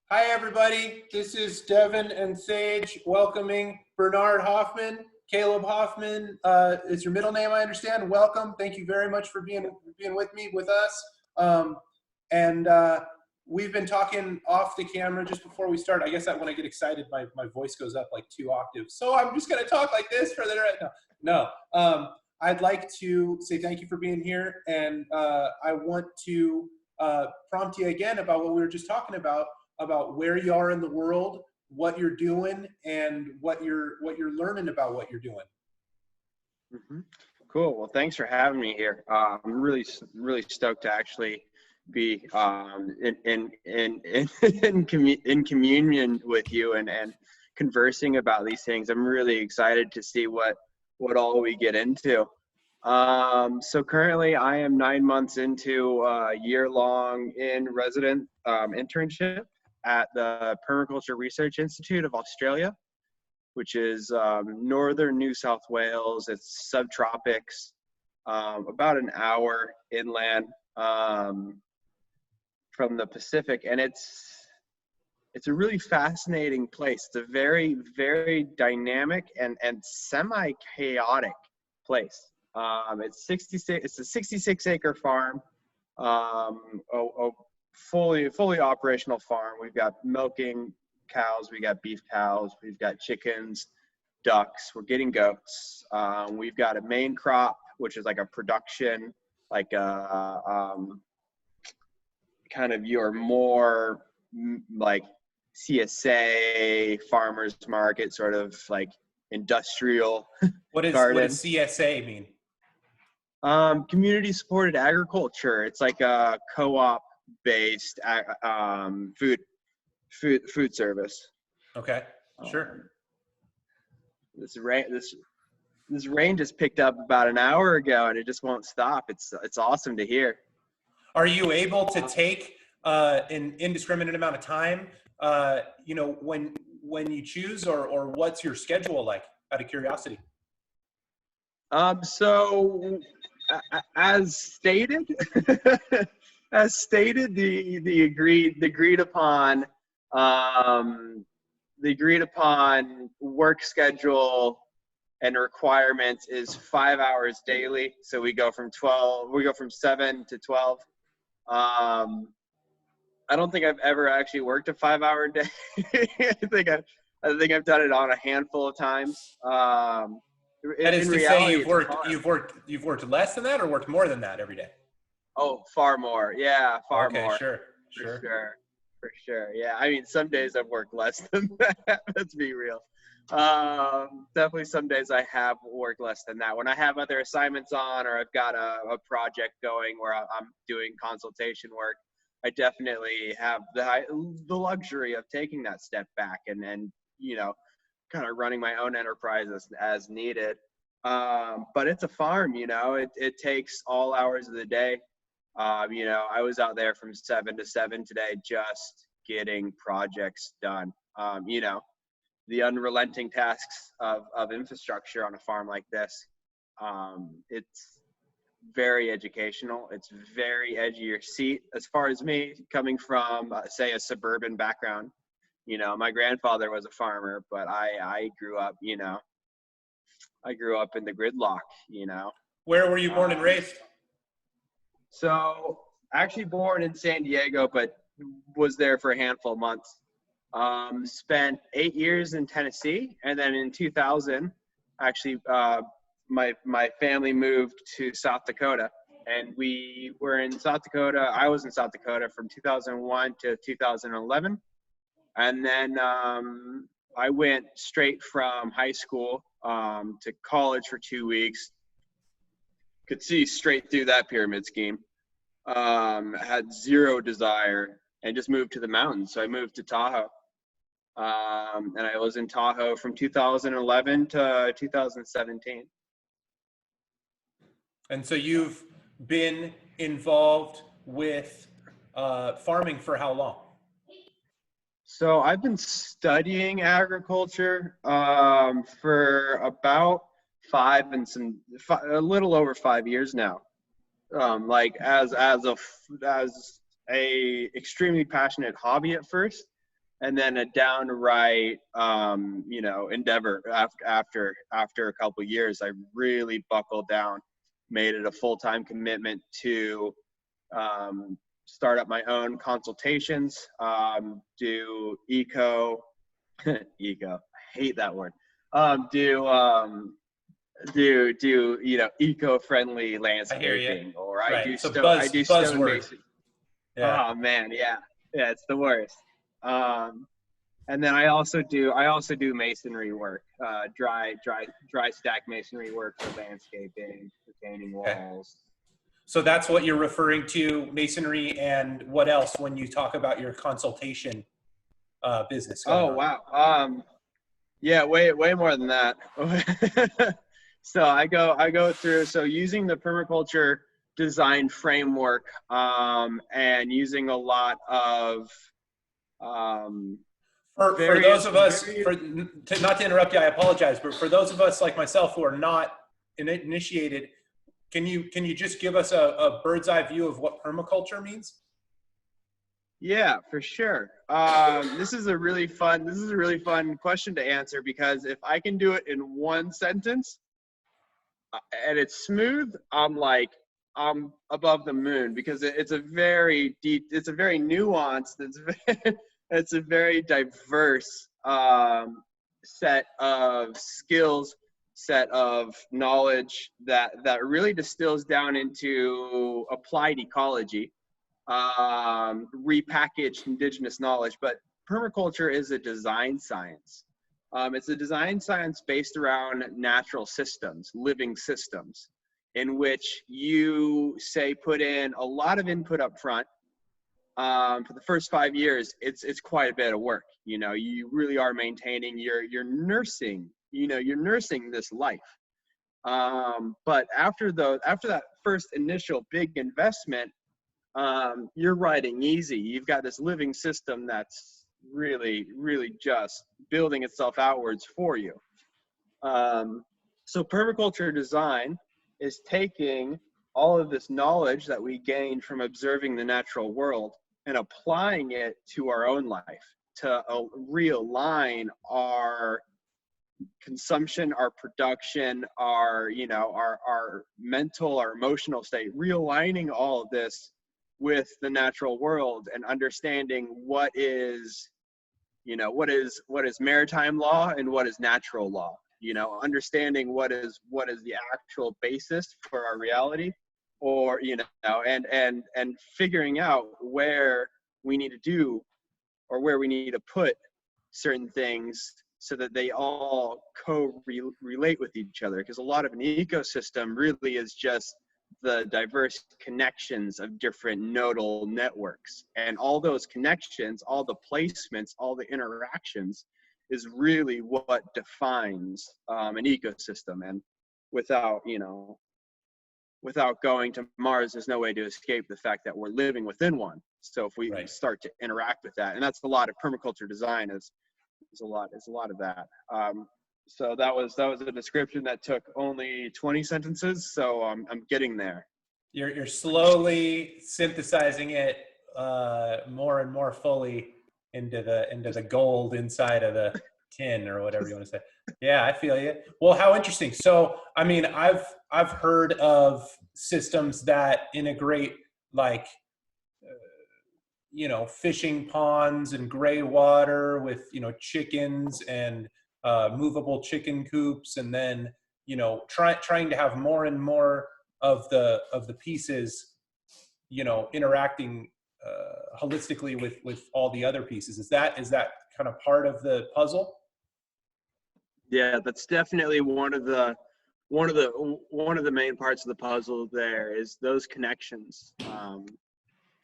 Hi, everybody. This is Devin and Sage welcoming Bernhard Hoffman. Caleb Hoffman is your middle name, I understand. Welcome. Thank you very much for being with me, with us. And we've been talking off the camera just before we start. I guess that when I get excited, my voice goes up like 2 octaves. So I'm just going to talk like this for the right now. No. I'd like to say thank you for being here. And I want to prompt you again about what we were just talking about where you are in the world, what you're doing, and what you're learning about what you're doing. Mm-hmm. Cool. Well, thanks for having me here. I'm really stoked to actually be in communion with you and conversing about these things. I'm really excited to see what all we get into. So currently, I am 9 months into a year-long in-resident internship at the Permaculture Research Institute of Australia, which is northern New South Wales. It's subtropics, about an hour inland from the Pacific, and it's a really fascinating place. It's a very, very dynamic and semi-chaotic place. It's a 66-acre farm, a fully operational farm. We've got milking cows, we got beef cows, we've got chickens, ducks, we're getting goats. We've got a main crop, which is like a production, like kind of your more like CSA farmers market, sort of like industrial What does CSA mean? Community supported agriculture. It's like a co-op based food service. Okay, sure. This rain just picked up about an hour ago, and it just won't stop. It's awesome to hear. Are you able to take an indiscriminate amount of time, when you choose, or what's your schedule like, out of curiosity? So as stated, the agreed upon work schedule and requirements is 5 hours daily. So we go from 7 to 12. I don't think I've ever actually worked a 5-hour day. I think I've done it on a handful of times. That is to say, you've worked less than that, or worked more than that every day? Oh, far more. Yeah, far more. Okay, For sure. Yeah, I mean, some days I've worked less than that. Let's be real. Definitely some days I have worked less than that. When I have other assignments on, or I've got a project going where I'm doing consultation work, I definitely have the luxury of taking that step back and kind of running my own enterprise as needed. But it's a farm, it takes all hours of the day. I was out there from 7 to 7 today, just getting projects done. The unrelenting tasks of infrastructure on a farm like this. It's very educational. It's very edge of your seat. As far as me, coming from, say, a suburban background, my grandfather was a farmer, but I grew up, in the gridlock, Where were you born and raised? So actually born in San Diego, but was there for a handful of months. Spent 8 years in Tennessee, and then in 2000, actually, my family moved to South Dakota, and we were in South Dakota. I was in South Dakota from 2001 to 2011. And then I went straight from high school to college for 2 weeks. Could see straight through that pyramid scheme. Had zero desire and just moved to the mountains. So I moved to Tahoe. And I was in Tahoe from 2011 to 2017. And so you've been involved with farming for how long? So I've been studying agriculture for about a little over 5 years now. Like as a extremely passionate hobby at first, and then a downright, endeavor after a couple of years. I really buckled down, made it a full-time commitment to start up my own consultations, do eco, I hate that word. Eco-friendly I hear you. landscaping, or I Right. do So stone buzzword. mason. Yeah. Oh man, yeah, it's the worst. And then I also do masonry work, dry stack masonry work for landscaping, retaining walls. So that's what you're referring to, masonry, and what else when you talk about your consultation business going Oh on? wow. Yeah, way more than that. So I go through, so using the permaculture design framework, and using a lot of For those of us, not to interrupt you, I apologize, but for those of us like myself who are not initiated, can you just give us a bird's eye view of what permaculture means? Yeah, for sure. This is a really fun question to answer, because if I can do it in one sentence and it's smooth, I'm above the moon, because it's a very deep, it's a very nuanced, it's a very diverse set of skills, set of knowledge that really distills down into applied ecology, repackaged indigenous knowledge. But permaculture is a design science. It's a design science based around natural systems, living systems, in which you put in a lot of input up front. For the first 5 years, it's quite a bit of work. You really are maintaining, you're nursing this life. But after that first initial big investment, you're riding easy. You've got this living system that's really just building itself outwards for you. So permaculture design is taking all of this knowledge that we gained from observing the natural world and applying it to our own life, to realign our consumption, our production, our mental, our emotional state, realigning all of this with the natural world, and understanding what is maritime law and what is natural law. Understanding what is the actual basis for our reality, or and figuring out where we need to do, or where we need to put certain things, so that they all relate with each other. Because a lot of an ecosystem really is just the diverse connections of different nodal networks, and all those connections, all the placements, all the interactions is really what defines an ecosystem. And without going to Mars, there's no way to escape the fact that we're living within one. So if we start to interact with that, and that's a lot of permaculture design, is a lot of that. So that was a description that took only 20 sentences. So I'm getting there. You're slowly synthesizing it more and more fully into the gold inside of the tin, or whatever you want to say. Yeah, I feel you. Well, how interesting. So, I mean, I've heard of systems that integrate, like, fishing ponds and gray water with, chickens and movable chicken coops, and then, trying to have more and more of the pieces, interacting holistically with all the other pieces. Is that kind of part of the puzzle? Yeah, that's definitely one of the main parts of the puzzle. There is those connections,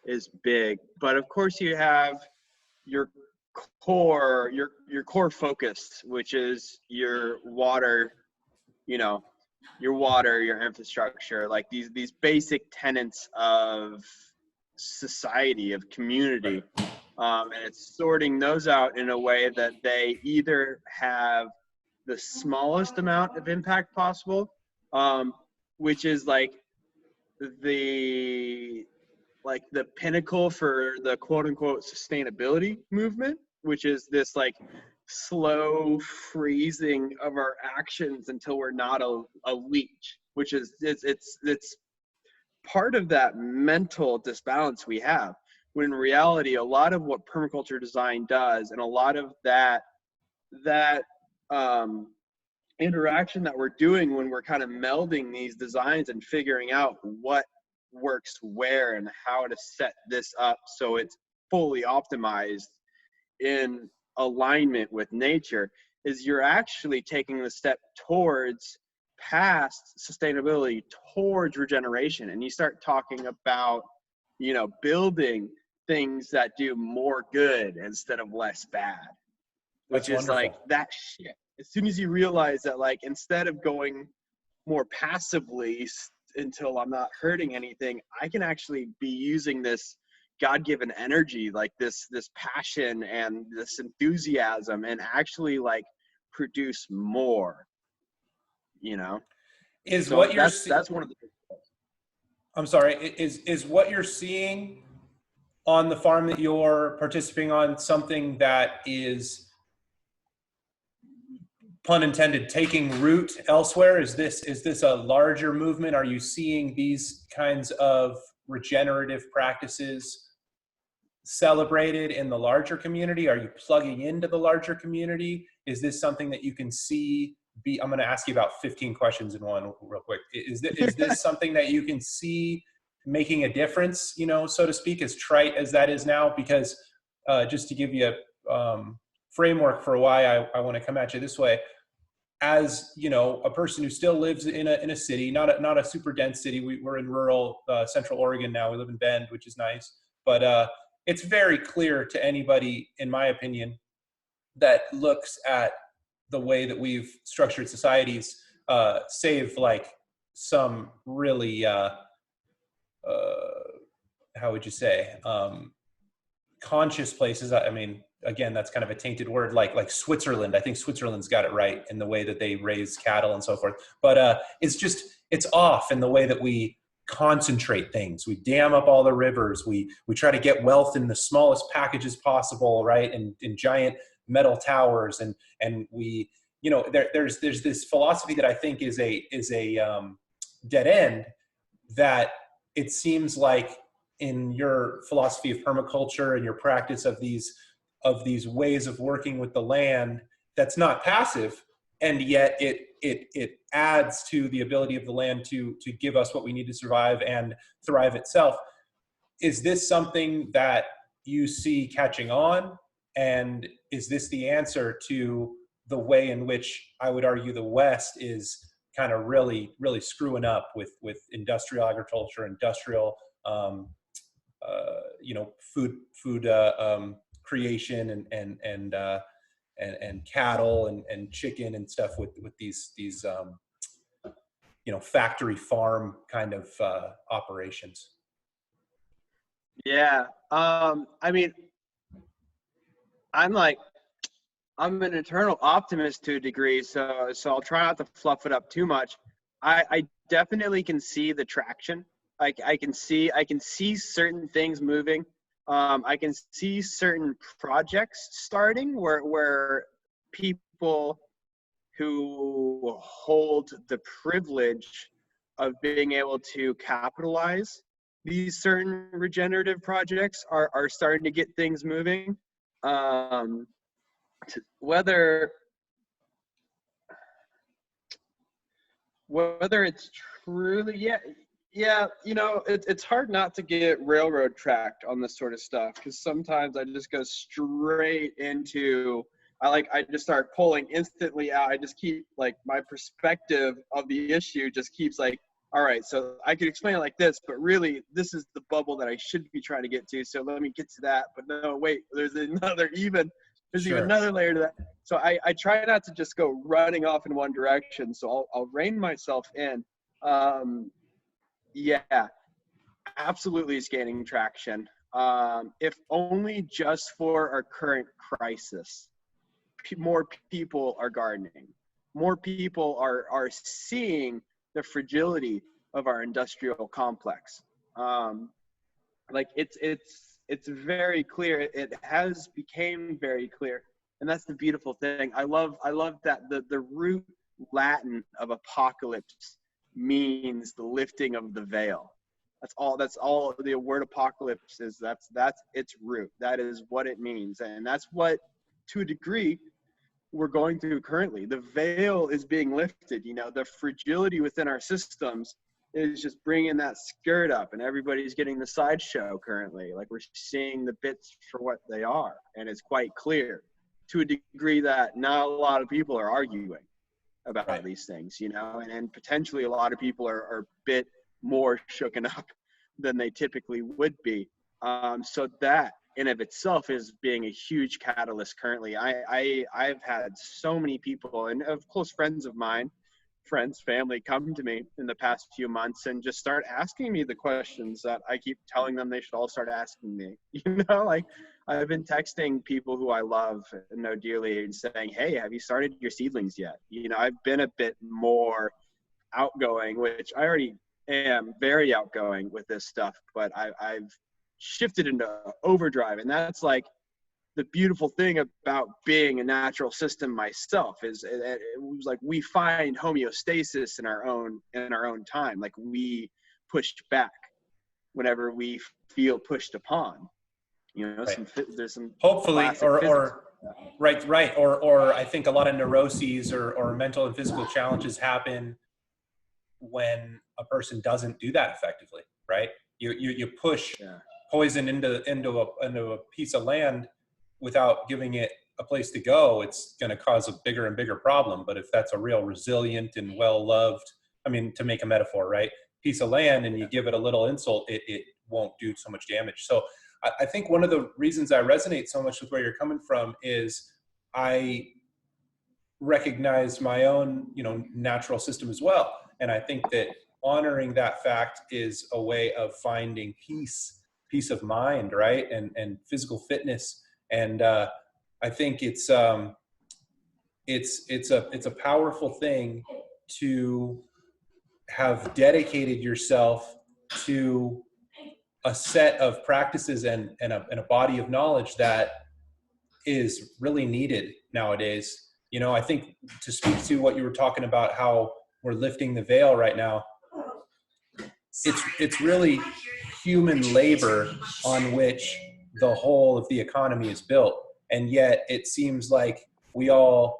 is big. But of course you have your core focus, which is your water, your infrastructure, like these basic tenets of society, of community. And it's sorting those out in a way that they either have the smallest amount of impact possible, which is like the pinnacle for the quote unquote sustainability movement, which is this like slow freezing of our actions until we're not a leech, which is it's part of that mental disbalance we have, when in reality a lot of what permaculture design does, and a lot of that interaction that we're doing when we're kind of melding these designs and figuring out what works where and how to set this up so it's fully optimized in alignment with nature, is you're actually taking the step towards past sustainability, towards regeneration. And you start talking about, you know, building things that do more good instead of less bad, which is like that shit. As soon as you realize that, like, instead of going more passively until I'm not hurting anything, I can actually be using this God-given energy, like this passion and this enthusiasm, and actually like produce more, you know. Is So what you're that's one of the, I'm sorry, is what you're seeing on the farm that you're participating on something that is, pun intended, taking root elsewhere? Is this a larger movement? Are you seeing these kinds of regenerative practices celebrated in the larger community? Are you plugging into the larger community? Is this something that you can see I'm going to ask you about 15 questions in one real quick. Is this something that you can see making a difference, you know, so to speak, as trite as that is now? Because just to give you a framework for why I want to come at you this way, as you know, a person who still lives in a city, not a super dense city. We're in rural Central Oregon now. We live in Bend, which is nice, but it's very clear to anybody, in my opinion, that looks at the way that we've structured societies, save like some really, how would you say, conscious places. I mean, again, that's kind of a tainted word, like Switzerland. I think Switzerland's got it right in the way that they raise cattle and so forth. But it's off in the way that we concentrate things. We dam up all the rivers. We try to get wealth in the smallest packages possible, right? And in giant metal towers. And we, you know, there's this philosophy that I think is a dead end, that it seems like in your philosophy of permaculture and your practice of these ways of working with the land, that's not passive, and yet it adds to the ability of the land to give us what we need to survive and thrive itself. Is this something that you see catching on? And is this the answer to the way in which I would argue the West is kind of really screwing up with industrial agriculture, industrial you know, food creation and cattle and chicken and stuff with these you know, factory farm kind of operations? yeah. I mean, I'm an eternal optimist to a degree, so I'll try not to fluff it up too much. I definitely can see the traction. I can see certain things moving. I can see certain projects starting where people who hold the privilege of being able to capitalize these certain regenerative projects are starting to get things moving. Whether it's truly, yeah, you know, it's hard not to get railroad tracked on this sort of stuff, because sometimes I just go straight into, I just start pulling instantly out. I just keep, like, my perspective of the issue just keeps like, all right, so I could explain it like this, but really this is the bubble that I should be trying to get to, so let me get to that. But no, wait, there's even another layer to that. So I try not to just go running off in one direction. So I'll rein myself in. Yeah, absolutely is gaining traction. If only just for our current crisis. More people are gardening. More people are seeing the fragility of our industrial complex. Like it's it's very clear. It has became very clear. And that's the beautiful thing. I love that the root Latin of apocalypse means the lifting of the veil. That's all the word apocalypse is. That's its root. That is what it means. And that's what, to a degree, we're going through currently. The veil is being lifted. You know, the fragility within our systems is just bringing that skirt up, and everybody's getting the sideshow currently. Like, we're seeing the bits for what they are, and it's quite clear to a degree that not a lot of people are arguing about these things, you know, and potentially a lot of people are a bit more shooken up than they typically would be. So that in of itself is being a huge catalyst currently. I've had so many people, and of close friends of mine, family, come to me in the past few months and just start asking me the questions that I keep telling them they should all start asking me. You know, like, I've been texting people who I love and know dearly and saying, hey, have you started your seedlings yet? You know, I've been a bit more outgoing, which I already am very outgoing with this stuff, but I've shifted into overdrive. And that's like the beautiful thing about being a natural system myself, is it was like we find homeostasis in our own time. Like, we push back whenever we feel pushed upon. You know, there's some hopefully, or I think a lot of neuroses or mental and physical challenges happen when a person doesn't do that effectively, right? You push poison into a piece of land without giving it a place to go. It's going to cause a bigger and bigger problem. But if that's a real resilient and well-loved, I mean, to make a metaphor, right, piece of land, and you give it a little insult, it won't do so much damage. So I think one of the reasons I resonate so much with where you're coming from is I recognize my own, you know, natural system as well. And I think that honoring that fact is a way of finding peace of mind, right? And physical fitness. And I think it's a powerful thing to have dedicated yourself to a set of practices and a body of knowledge that is really needed nowadays. You know, I think, to speak to what you were talking about, how we're lifting the veil right now, it's really human labor on which the whole of the economy is built. And yet it seems like we all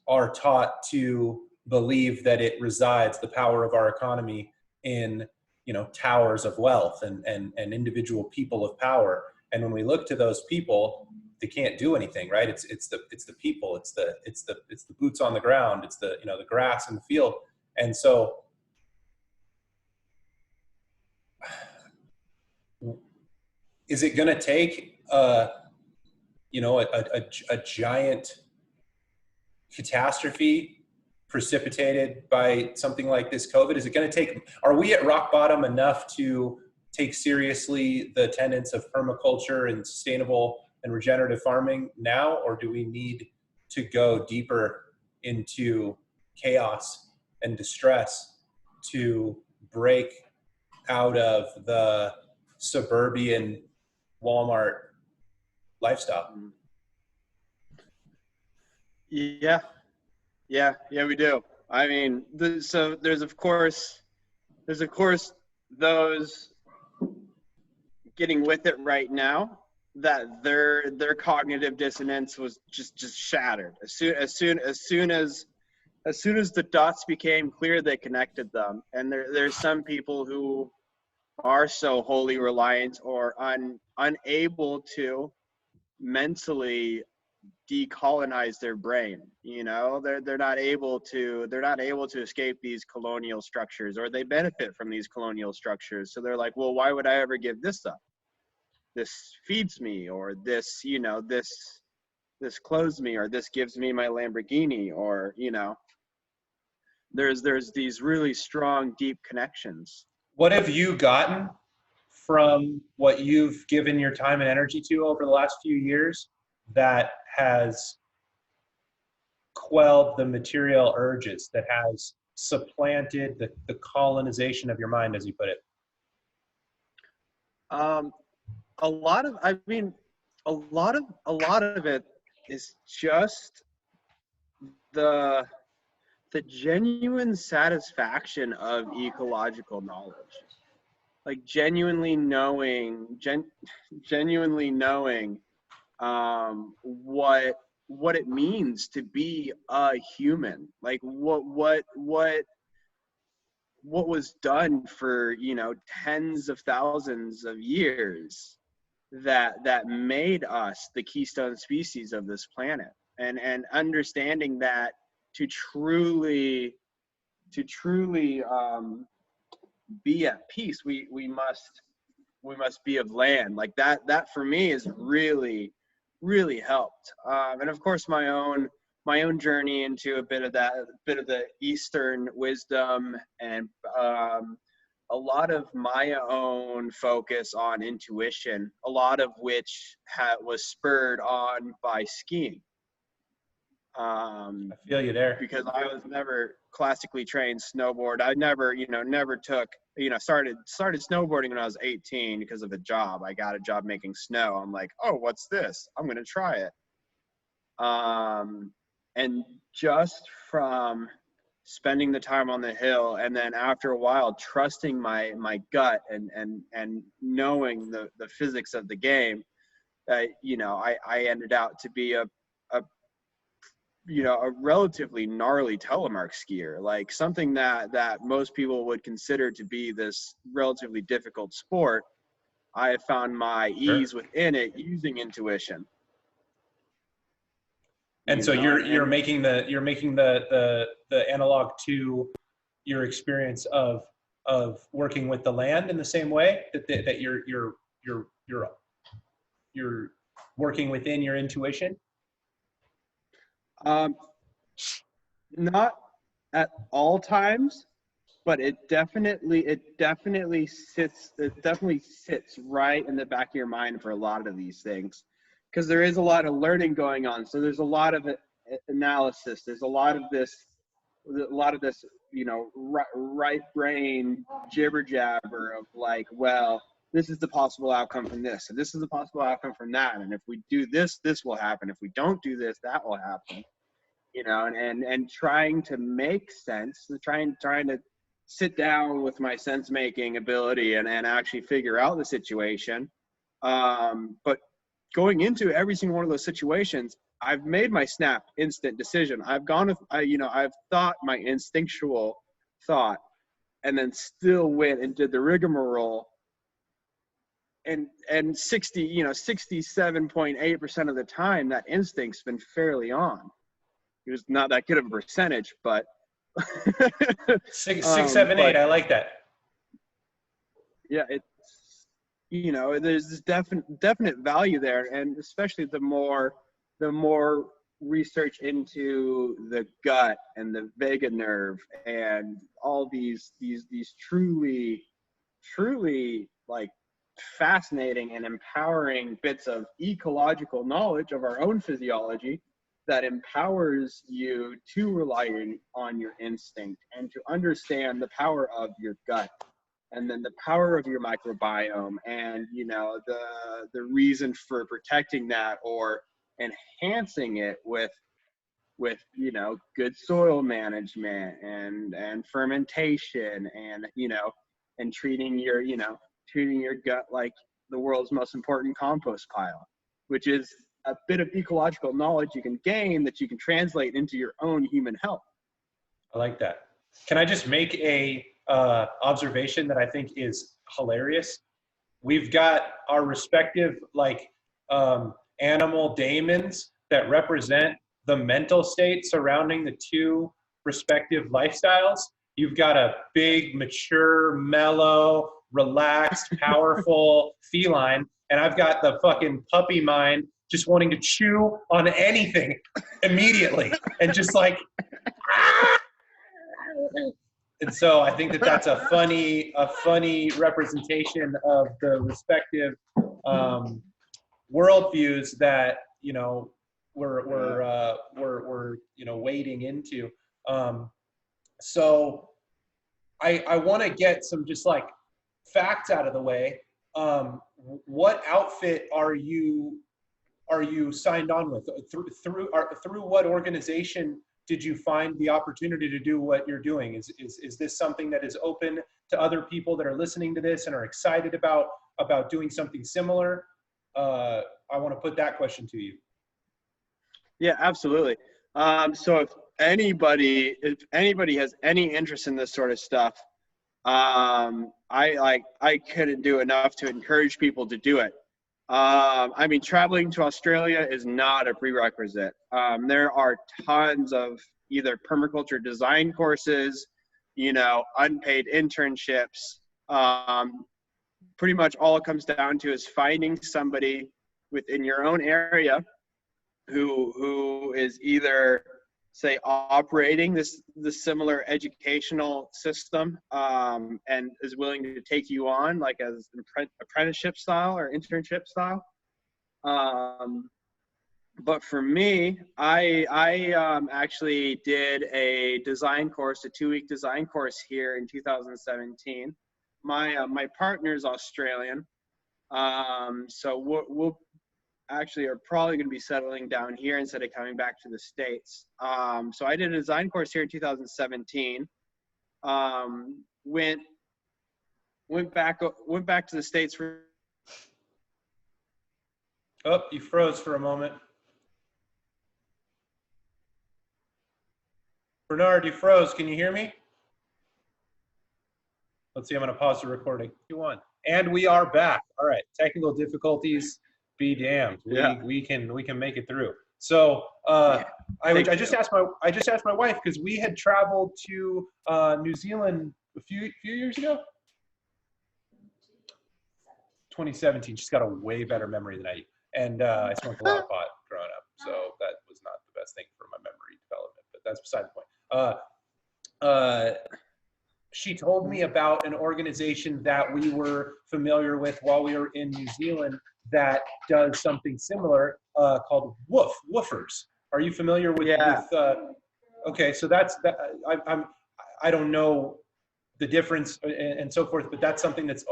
are taught to believe that it resides, the power of our economy, in, you know, towers of wealth and individual people of power. And when we look to those people, they can't do anything, right? It's the people, it's the boots on the ground, it's the, you know, the grass in the field. And so is it going to take you know, a giant catastrophe precipitated by something like this COVID? Is it going to take, are we at rock bottom enough to take seriously the tenets of permaculture and sustainable and regenerative farming now, or do we need to go deeper into chaos and distress to break out of the suburban Walmart lifestyle? Yeah, we do. I mean, so there's of course those getting with it right now, that their cognitive dissonance was just shattered as soon as the dots became clear. They connected them. And there's some people who are so wholly reliant or unable to mentally decolonize their brain. You know, they're not able to escape these colonial structures, or they benefit from these colonial structures. So they're like, well, why would I ever give this up? This feeds me, or this, you know, this clothes me, or this gives me my Lamborghini, or, you know, there's these really strong, deep connections. What have you gotten from what you've given your time and energy to over the last few years that has quelled the material urges, that has supplanted the colonization of your mind, as you put it? a lot of, I mean, a lot of it is just the genuine satisfaction of ecological knowledge, like genuinely knowing what it means to be a human, like what was done for, you know, tens of thousands of years that made us the keystone species of this planet, and understanding that to truly be at peace, we must be of land. Like that for me is really helped. And of course my own journey into a bit of the Eastern wisdom, and a lot of my own focus on intuition, a lot of which was spurred on by skiing. I feel you there. Because I was never classically trained snowboard. I never took, started snowboarding when I was 18 because of a job. I got a job making snow. I'm like, oh, what's this? I'm going to try it. And just from spending the time on the hill, and then after a while trusting my gut and knowing the physics of the game, I ended out to be a relatively gnarly telemark skier, like something that most people would consider to be this relatively difficult sport. I have found my ease within it using intuition. And so you're making the analog to your experience of working with the land in the same way that you're working within your intuition. Not at all times, but it definitely sits right in the back of your mind for a lot of these things, because there is a lot of learning going on. So there's a lot of analysis. There's a lot of this, right brain jibber jabber of like, well, this is the possible outcome from this, and this is the possible outcome from that, and if we do this, this will happen. If we don't do this, that will happen. And trying to make sense, trying to sit down with my sense making ability and actually figure out the situation. But going into every single one of those situations, I've made my snap instant decision. I've gone with, I've thought my instinctual thought, and then still went and did the rigmarole. And 67.8% of the time, that instinct's been fairly on. It was not that good of a percentage, but six, 7, 8. I like that. Yeah, it's, there's this definite value there, and especially the more research into the gut and the vagus nerve and all these truly like fascinating and empowering bits of ecological knowledge of our own physiology that empowers you to rely on your instinct and to understand the power of your gut, and then the power of your microbiome, and the reason for protecting that or enhancing it with good soil management and fermentation, and and treating your gut like the world's most important compost pile, which is a bit of ecological knowledge you can gain that you can translate into your own human health. I like that. Can I just make a observation that I think is hilarious? We've got our respective animal daemons that represent the mental state surrounding the two respective lifestyles. You've got a big, mature, mellow, relaxed, powerful feline, and I've got the fucking puppy mind just wanting to chew on anything immediately and just like, and so I think that that's a funny representation of the respective worldviews that we're wading into. So I want to get some just like facts out of the way. what outfit are you signed on with? Through what organization did you find the opportunity to do what you're doing? Is this something that is open to other people that are listening to this and are excited about doing something similar? I want to put that question to you. Yeah, absolutely. So if anybody has any interest in this sort of stuff, I couldn't do enough to encourage people to do it. I mean, traveling to Australia is not a prerequisite. There are tons of either permaculture design courses, you know, unpaid internships. Pretty much all it comes down to is finding somebody within your own area who is either, say, operating this similar educational system, and is willing to take you on like as an apprenticeship style or internship style. But for me, I actually did a design course, a 2-week design course here in 2017. My partner's Australian, so we'll actually are probably going to be settling down here instead of coming back to the States. So I did a design course here in 2017. Went back to the States for. Oh, you froze for a moment. Bernhard, you froze. Can you hear me? Let's see, I'm going to pause the recording. You won. And we are back. All right, technical difficulties be damned. We can make it through. So I just asked my wife, because we had traveled to New Zealand a few years ago. 2017. She's got a way better memory than I do. And I smoked a lot of pot growing up, so that was not the best thing for my memory development, but that's beside the point. She told me about an organization that we were familiar with while we were in New Zealand that does something similar, called Woofers. Are you familiar with? Yeah. Okay, so that's that. I don't know the difference and so forth, but that's something that's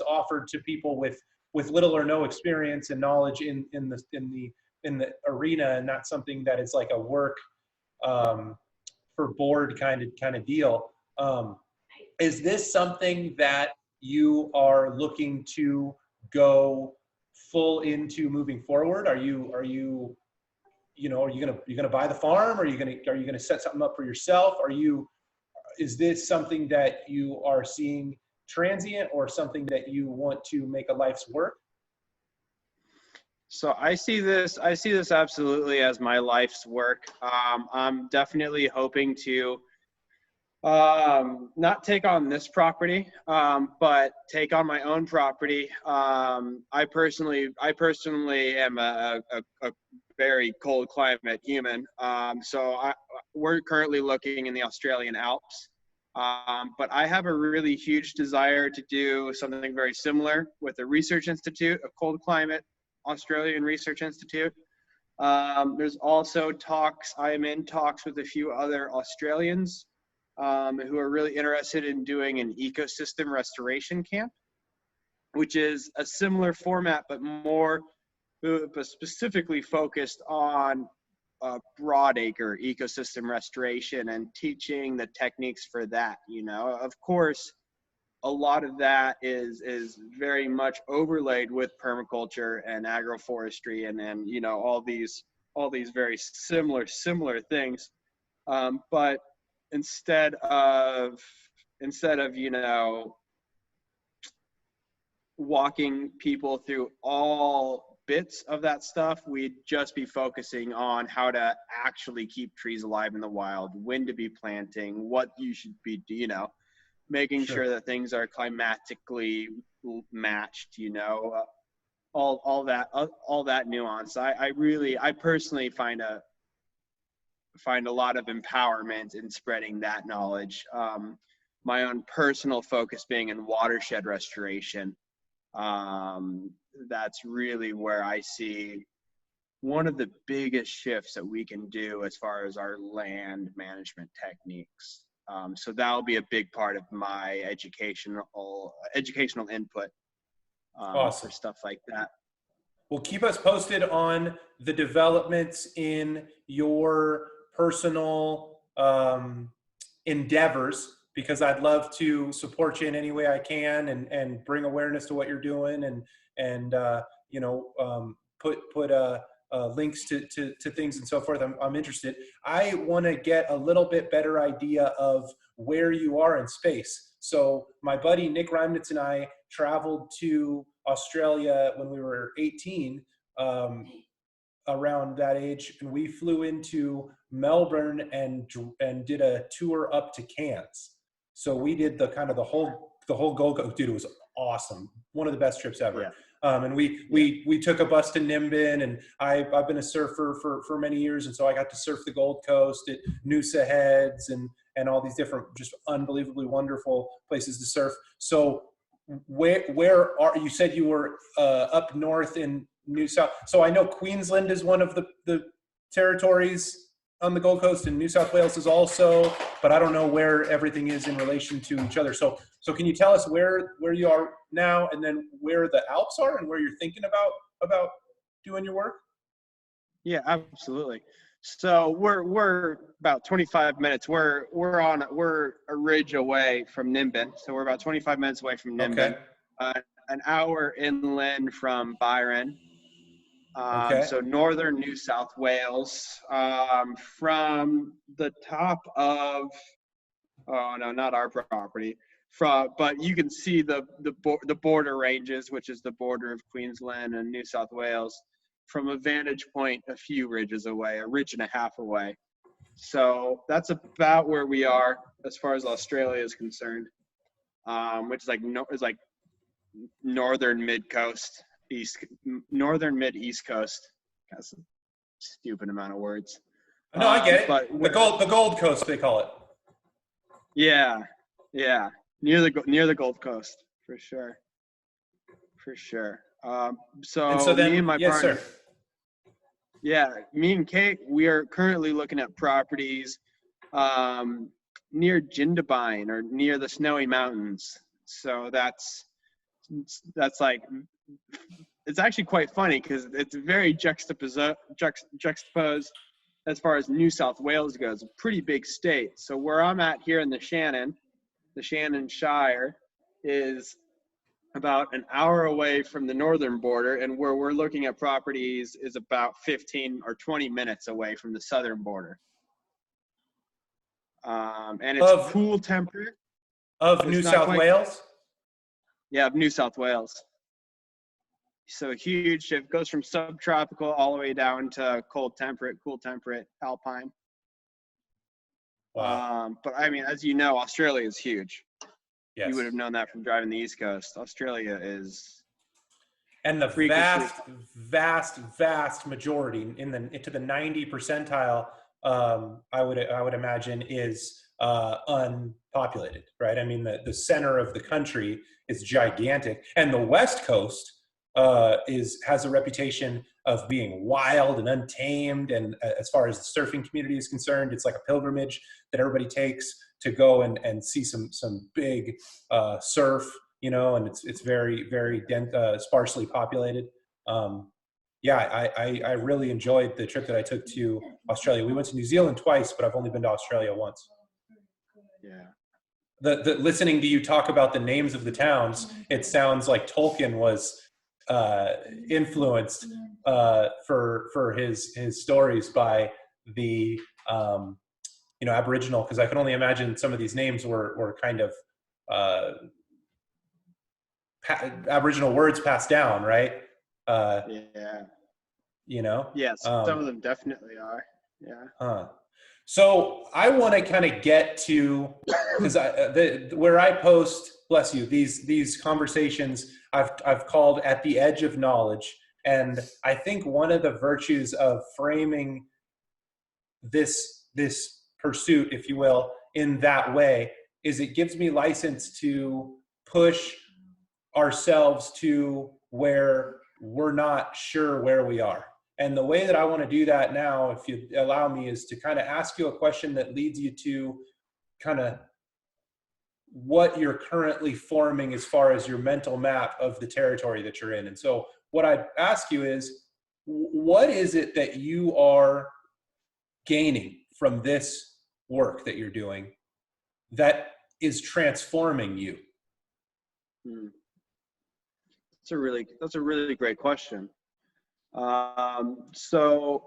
offered to people with little or no experience and knowledge in the arena, and not something that is like a work for board kind of deal. Is this something that you are looking to go full into moving forward? Are you gonna buy the farm? Are you gonna set something up for yourself? Is this something that you are seeing transient, or something that you want to make a life's work? So I see this absolutely as my life's work. I'm definitely hoping to not take on this property, but take on my own property. I personally am a very cold climate human. So we're currently looking in the Australian Alps. But I have a really huge desire to do something very similar with a research institute, a cold climate Australian Research Institute. There's also talks, I'm in talks with a few other Australians who are really interested in doing an ecosystem restoration camp, which is a similar format, but specifically focused on broadacre ecosystem restoration and teaching the techniques for that. You know, of course, a lot of that is very much overlaid with permaculture and agroforestry and you know, all these very similar things. But instead of you know, walking people through all bits of that stuff, we'd just be focusing on how to actually keep trees alive in the wild, when to be planting, what you should be, you know, making sure that things are climatically matched, you know, all that nuance. I personally find a lot of empowerment in spreading that knowledge. My own personal focus being in watershed restoration. That's really where I see one of the biggest shifts that we can do as far as our land management techniques. So that'll be a big part of my educational input. Awesome. for stuff like that. Well, keep us posted on the developments in your personal endeavors, because I'd love to support you in any way I can, and bring awareness to what you're doing, and you know, put links to things and so forth. I'm interested. I want to get a little bit better idea of where you are in space. So my buddy Nick Reimnitz and I traveled to Australia when we were 18, around that age, and we flew into Melbourne and did a tour up to Cairns. So we did the kind of the whole Gold Coast. Dude, it was awesome. One of the best trips ever. Yeah. And we took a bus to Nimbin, and I've been a surfer for many years, and so I got to surf the Gold Coast at Noosa Heads and all these different just unbelievably wonderful places to surf. So where are you? Said you were up north in New South. So I know Queensland is one of the territories on the Gold Coast, and New South Wales is also, but I don't know where everything is in relation to each other. So can you tell us where you are now, and then where the Alps are, and where you're thinking about doing your work? Yeah, absolutely. So we're about 25 minutes. We're a ridge away from Nimbin. So we're about 25 minutes away from Nimbin. Okay. An hour inland from Byron. Okay. So northern New South Wales, from the top of, oh no, not our property, but you can see the border ranges, which is the border of Queensland and New South Wales, from a vantage point a few ridges away, a ridge and a half away. So that's about where we are as far as Australia is concerned, which is like northern mid coast. Northern mid east coast. That's a stupid amount of words. No, I get it. But the Gold Coast, they call it. Yeah, near the Gold Coast for sure. So then, me and my yes, partner, sir. yeah, me and Kate, we are currently looking at properties near Jindabyne, or near the Snowy Mountains. So that's like, it's actually quite funny because it's very juxtaposed as far as New South Wales goes. A pretty big state. So where I'm at here in the Shannon Shire, is about an hour away from the northern border, and where we're looking at properties is about 15 or 20 minutes away from the southern border. And it's cool temperate. Of New South Wales? Yeah, of New South Wales. So huge. It goes from subtropical all the way down to cool temperate, alpine. Wow. But I mean, as you know, Australia is huge. Yes. You would have known that from driving the East Coast. Australia is, and the vast majority into the 90 percentile, I would imagine, is unpopulated, right? I mean, the center of the country is gigantic, and the West Coast has a reputation of being wild and untamed. And as far as the surfing community is concerned, it's like a pilgrimage that everybody takes to go and see some big surf, you know, and it's very, very sparsely populated. Yeah, I really enjoyed the trip that I took to Australia. We went to New Zealand twice, but I've only been to Australia once. Yeah. The listening to you talk about the names of the towns, it sounds like Tolkien was influenced for his stories by the Aboriginal, because I can only imagine some of these names were kind of Aboriginal words passed down, right? Yeah. You know? Yes, some of them definitely are. Yeah. So I want to kind of get to, because where I post, bless you, these conversations I've called at the edge of knowledge, and I think one of the virtues of framing this pursuit, if you will, in that way, is it gives me license to push ourselves to where we're not sure where we are. And the way that I want to do that now, if you allow me, is to kind of ask you a question that leads you to kind of what you're currently forming as far as your mental map of the territory that you're in. And so what I'd ask you is, what is it that you are gaining from this work that you're doing that is transforming you? Hmm. That's a really great question. So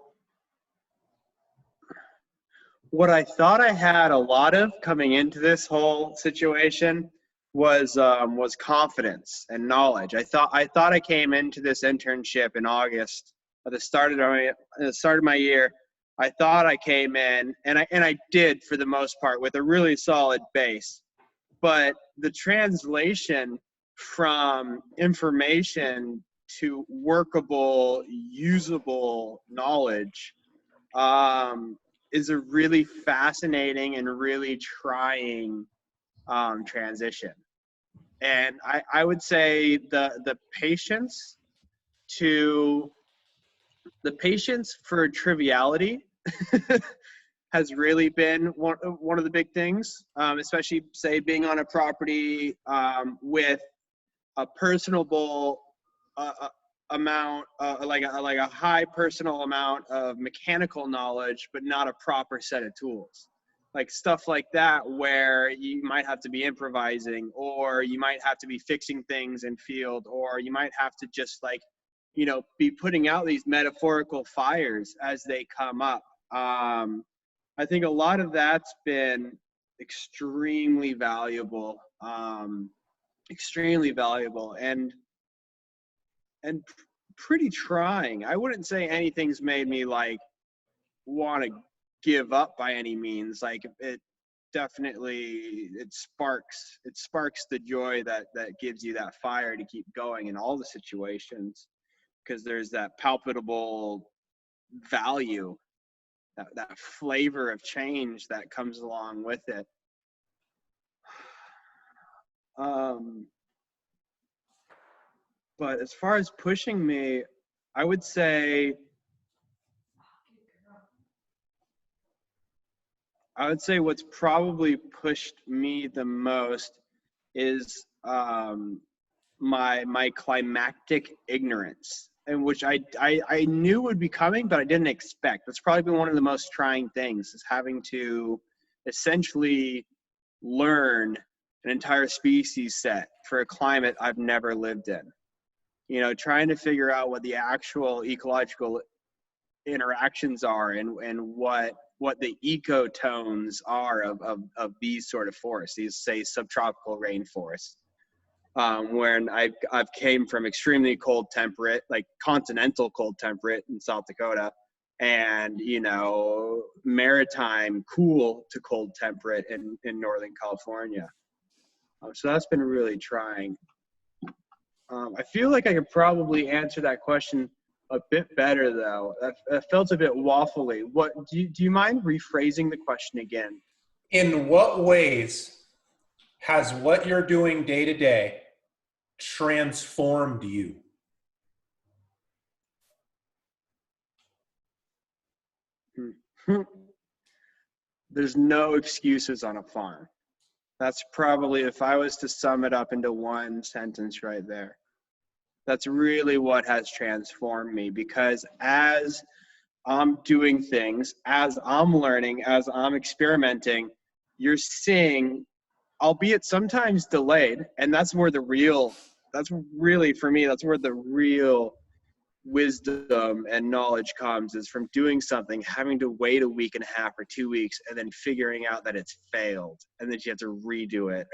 what I thought I had a lot of coming into this whole situation was confidence and knowledge. I thought I came into this internship in August at the start of my year. I thought I came in, and I did for the most part with a really solid base. But the translation from information to workable, usable knowledge um, is a really fascinating and really trying transition. And I would say to the patience for triviality has really been one of the big things, especially say being on a property with a personable amount, like a high personal amount of mechanical knowledge, but not a proper set of tools. Like stuff like that, where you might have to be improvising, or you might have to be fixing things in field, or you might have to just be putting out these metaphorical fires as they come up. I think a lot of that's been extremely valuable, and pretty trying. I wouldn't say anything's made me like want to give up by any means. Like it definitely it sparks the joy that gives you that fire to keep going in all the situations, because there's that palpable value, that flavor of change that comes along with it. But as far as pushing me, I would say what's probably pushed me the most is my climactic ignorance, and which I knew would be coming, but I didn't expect. That's probably been one of the most trying things, is having to essentially learn an entire species set for a climate I've never lived in. Trying to figure out what the actual ecological interactions are, and what the ecotones are of these sort of forests, these say subtropical rainforests. When I've came from extremely cold temperate, like continental cold temperate in South Dakota, and maritime cool to cold temperate in Northern California. So that's been really trying. I feel like I could probably answer that question a bit better, though. That felt a bit waffly. What do you mind rephrasing the question again? In what ways has what you're doing day to day transformed you? There's no excuses on a farm. That's probably, if I was to sum it up into one sentence right there, that's really what has transformed me. Because as I'm doing things, as I'm learning, as I'm experimenting, you're seeing, albeit sometimes delayed, and that's really, for me, that's where the real wisdom and knowledge comes, is from doing something, having to wait a week and a half or 2 weeks, and then figuring out that it's failed, and then you have to redo it.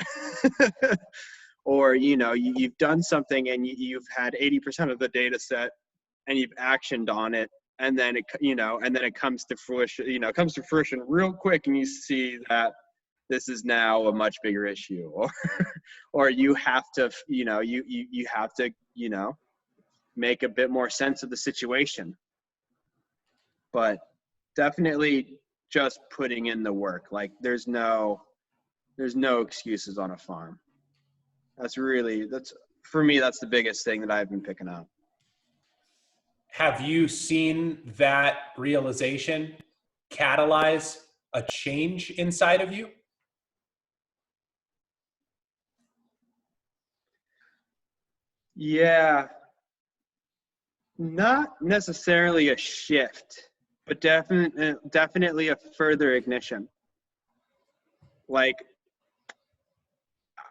Or you've done something and you've had 80% of the data set and you've actioned on it, and then it comes to fruition. It comes to fruition real quick, and you see that this is now a much bigger issue, or you have to you have to make a bit more sense of the situation. But definitely just putting in the work. Like there's no excuses on a farm. That's for me, that's the biggest thing that I've been picking up. Have you seen that realization catalyze a change inside of you? Yeah, not necessarily a shift, but definitely a further ignition. Like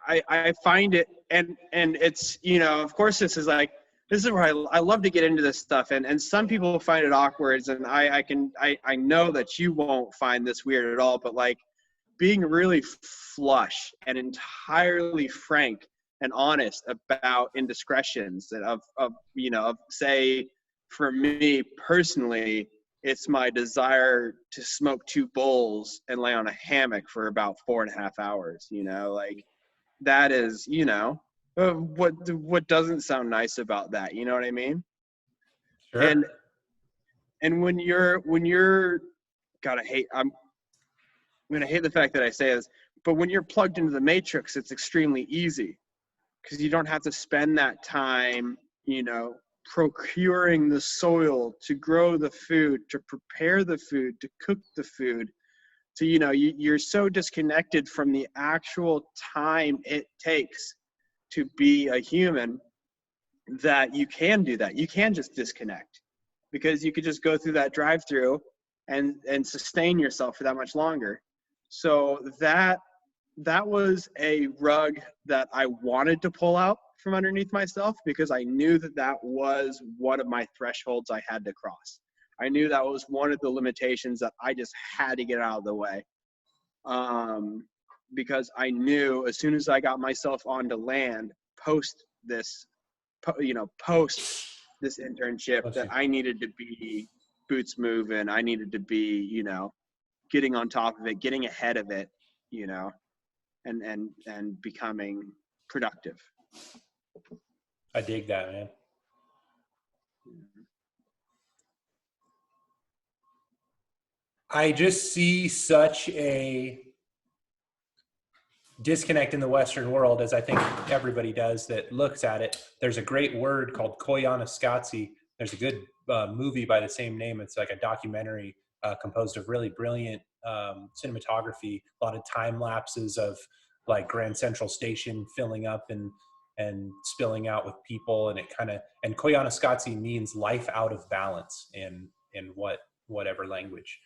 I find it, and it's, you know, of course this is like, this is where I love to get into this stuff, and some people find it awkward, and I know that you won't find this weird at all, but like being really flush and entirely frank and honest about indiscretions of you know, of, say, for me personally, it's my desire to smoke 2 bowls and lay on a hammock for about 4.5 hours, you know, like that is, you know, what doesn't sound nice about that, you know what I mean? and Sure. and when you're gotta hate I'm gonna hate the fact that I say this, but when you're plugged into the matrix, it's extremely easy because you don't have to spend that time, you know, procuring the soil to grow the food, to prepare the food, to cook the food. To, you know, you're so disconnected from the actual time it takes to be a human that you can do that. You can just disconnect because you could just go through that drive-through and sustain yourself for that much longer. So that was a rug that I wanted to pull out from underneath myself because I knew that that was one of my thresholds I had to cross. I knew that was one of the limitations that I just had to get out of the way. Because I knew as soon as I got myself onto land post this, post this internship, Bless that you. I needed to be boots moving. I needed to be, you know, getting on top of it, getting ahead of it, you know, and becoming productive. I dig that, man. I just see such a disconnect in the Western world, as I think everybody does that looks at it. There's a great word called koyaanisqatsi. There's a good movie by the same name. It's like a documentary composed of really brilliant cinematography, a lot of time lapses of like Grand Central Station filling up and spilling out with people, and it kind of, and koyaanisqatsi means life out of balance in whatever language,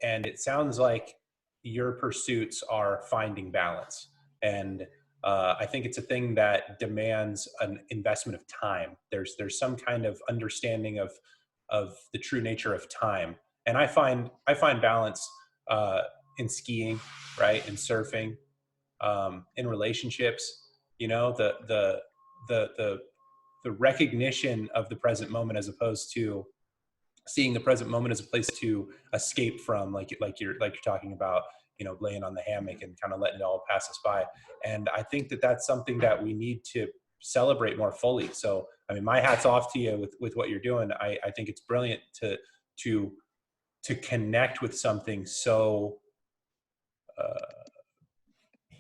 and it sounds like your pursuits are finding balance. And I think it's a thing that demands an investment of time. There's some kind of understanding of the true nature of time. And I find balance in skiing, right, in surfing, in relationships. You know, the recognition of the present moment as opposed to seeing the present moment as a place to escape from, like you're talking about, you know, laying on the hammock and kind of letting it all pass us by. And I think that that's something that we need to celebrate more fully. So I mean, my hat's off to you with what you're doing. I think it's brilliant to to connect with something so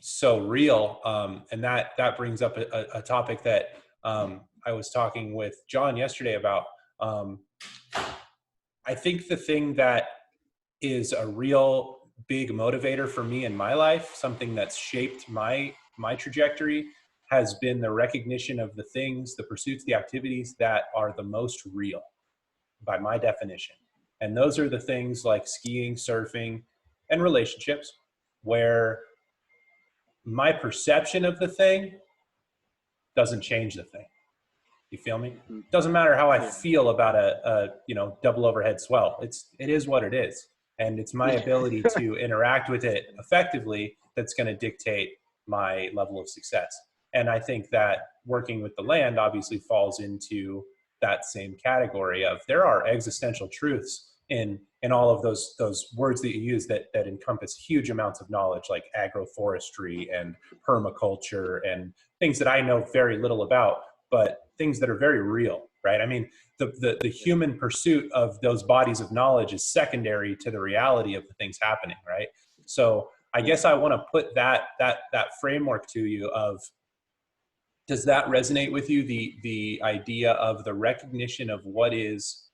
so real. And that brings up a topic that I was talking with John yesterday about. um, I think the thing that is a real big motivator for me in my life, something that's shaped my trajectory, has been the recognition of the things, the pursuits, the activities that are the most real by my definition. And those are the things like skiing, surfing, and relationships, where my perception of the thing doesn't change the thing. You feel me? Doesn't matter how I Yeah. feel about a double overhead swell. It is what it is, and it's my ability to interact with it effectively that's going to dictate my level of success. And I think that working with the land obviously falls into that same category of, there are existential truths in all of those words that you use that encompass huge amounts of knowledge, like agroforestry and permaculture and things that I know very little about, but things that are very real, right? I mean, the human pursuit of those bodies of knowledge is secondary to the reality of the things happening, right? So I guess I want to put that framework to you of, does that resonate with you? The idea of the recognition of what is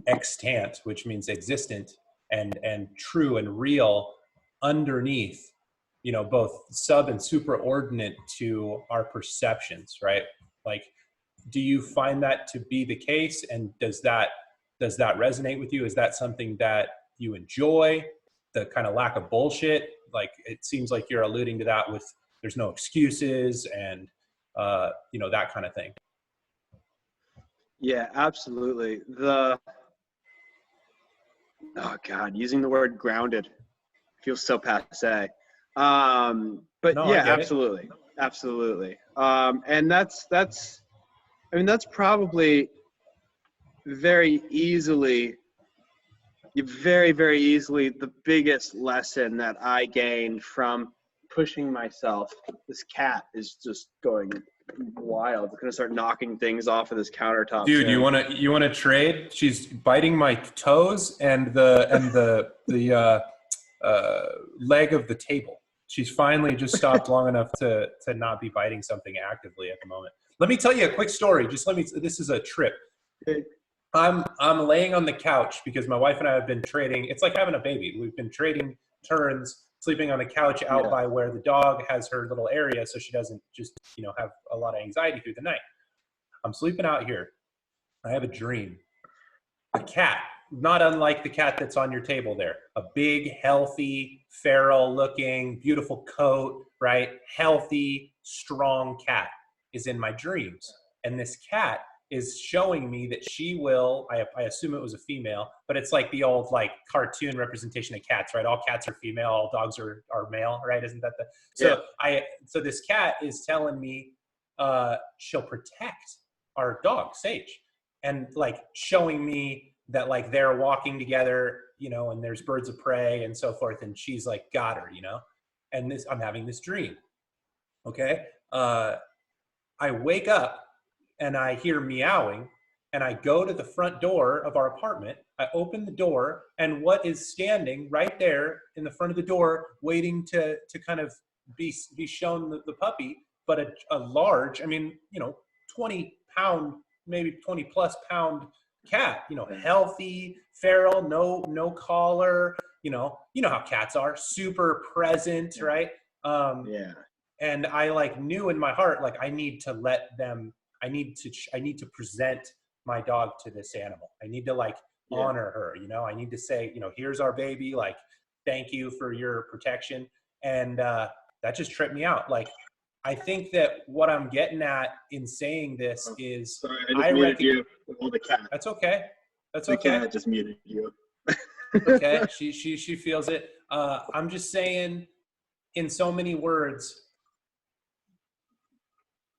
extant, which means existent and true and real underneath both sub and superordinate to our perceptions, right? Like, do you find that to be the case? And does that resonate with you? Is that something that you enjoy? The kind of lack of bullshit? Like, it seems like you're alluding to that with there's no excuses and, that kind of thing. Yeah, absolutely. Oh God, using the word grounded feels so passé. But No, I yeah, get it. absolutely. Absolutely. And that's probably very easily, very easily the biggest lesson that I gained from pushing myself. This cat is just going wild. It's gonna start knocking things off of this countertop. Dude, soon. you wanna trade? She's biting my toes and the leg of the table. She's finally just stopped long enough to not be biting something actively at the moment. Let me tell you a quick story. This is a trip. I'm laying on the couch because my wife and I have been trading. It's like having a baby. We've been trading turns, sleeping on the couch out by where the dog has her little area, so she doesn't just have a lot of anxiety through the night. I'm sleeping out here. I have a dream. A cat, not unlike the cat that's on your table there. A big, healthy, feral looking, beautiful coat, right? Healthy, strong cat is in my dreams. And this cat is showing me that she will, I assume it was a female, but it's like the old like cartoon representation of cats, right? All cats are female, all dogs are male, right? Isn't that so this cat is telling me she'll protect our dog, Sage. And like showing me that like they're walking together, and there's birds of prey and so forth. And she's like, got her, and I'm having this dream. Okay. I wake up and I hear meowing and I go to the front door of our apartment. I open the door and what is standing right there in the front of the door, waiting to kind of be shown the puppy, but a large, 20-pound, maybe 20+ pound cat, healthy, feral, no collar, how cats are, super present, right? And I like knew in my heart, like I need to present my dog to this animal. I need to like honor her, I need to say, here's our baby, like, thank you for your protection. And that just tripped me out. Like, I think that what I'm getting at in saying this is, sorry, I just muted you with all the cat. That's okay. That's the okay. Cat just muted you. Okay, she feels it. I'm just saying, in so many words,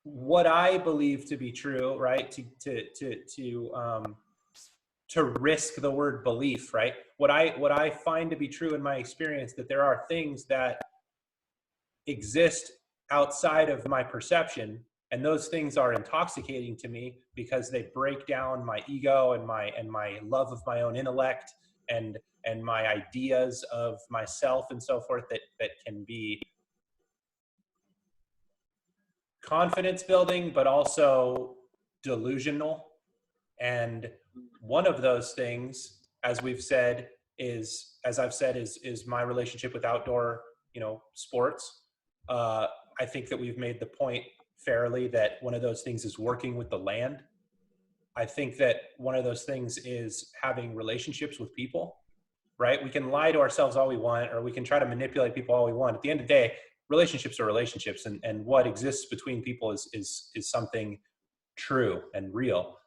what I believe to be true, right? To risk the word belief, right? What I find to be true in my experience, that there are things that exist outside of my perception, and those things are intoxicating to me because they break down my ego and my love of my own intellect and my ideas of myself and so forth, that can be confidence building, but also delusional. And one of those things, as I've said, is my relationship with outdoor, sports. I think that we've made the point fairly that one of those things is working with the land. I think that one of those things is having relationships with people, right? We can lie to ourselves all we want, or we can try to manipulate people all we want. At the end of the day, relationships are relationships, and what exists between people is something true and real.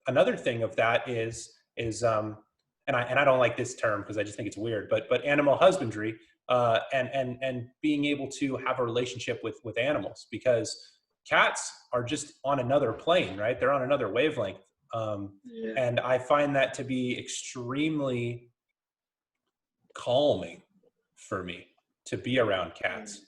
Another thing of that is and I don't like this term because I just think it's weird, but animal husbandry, and being able to have a relationship with animals, because cats are just on another plane, right? They're on another wavelength. And I find that to be extremely calming for me to be around cats.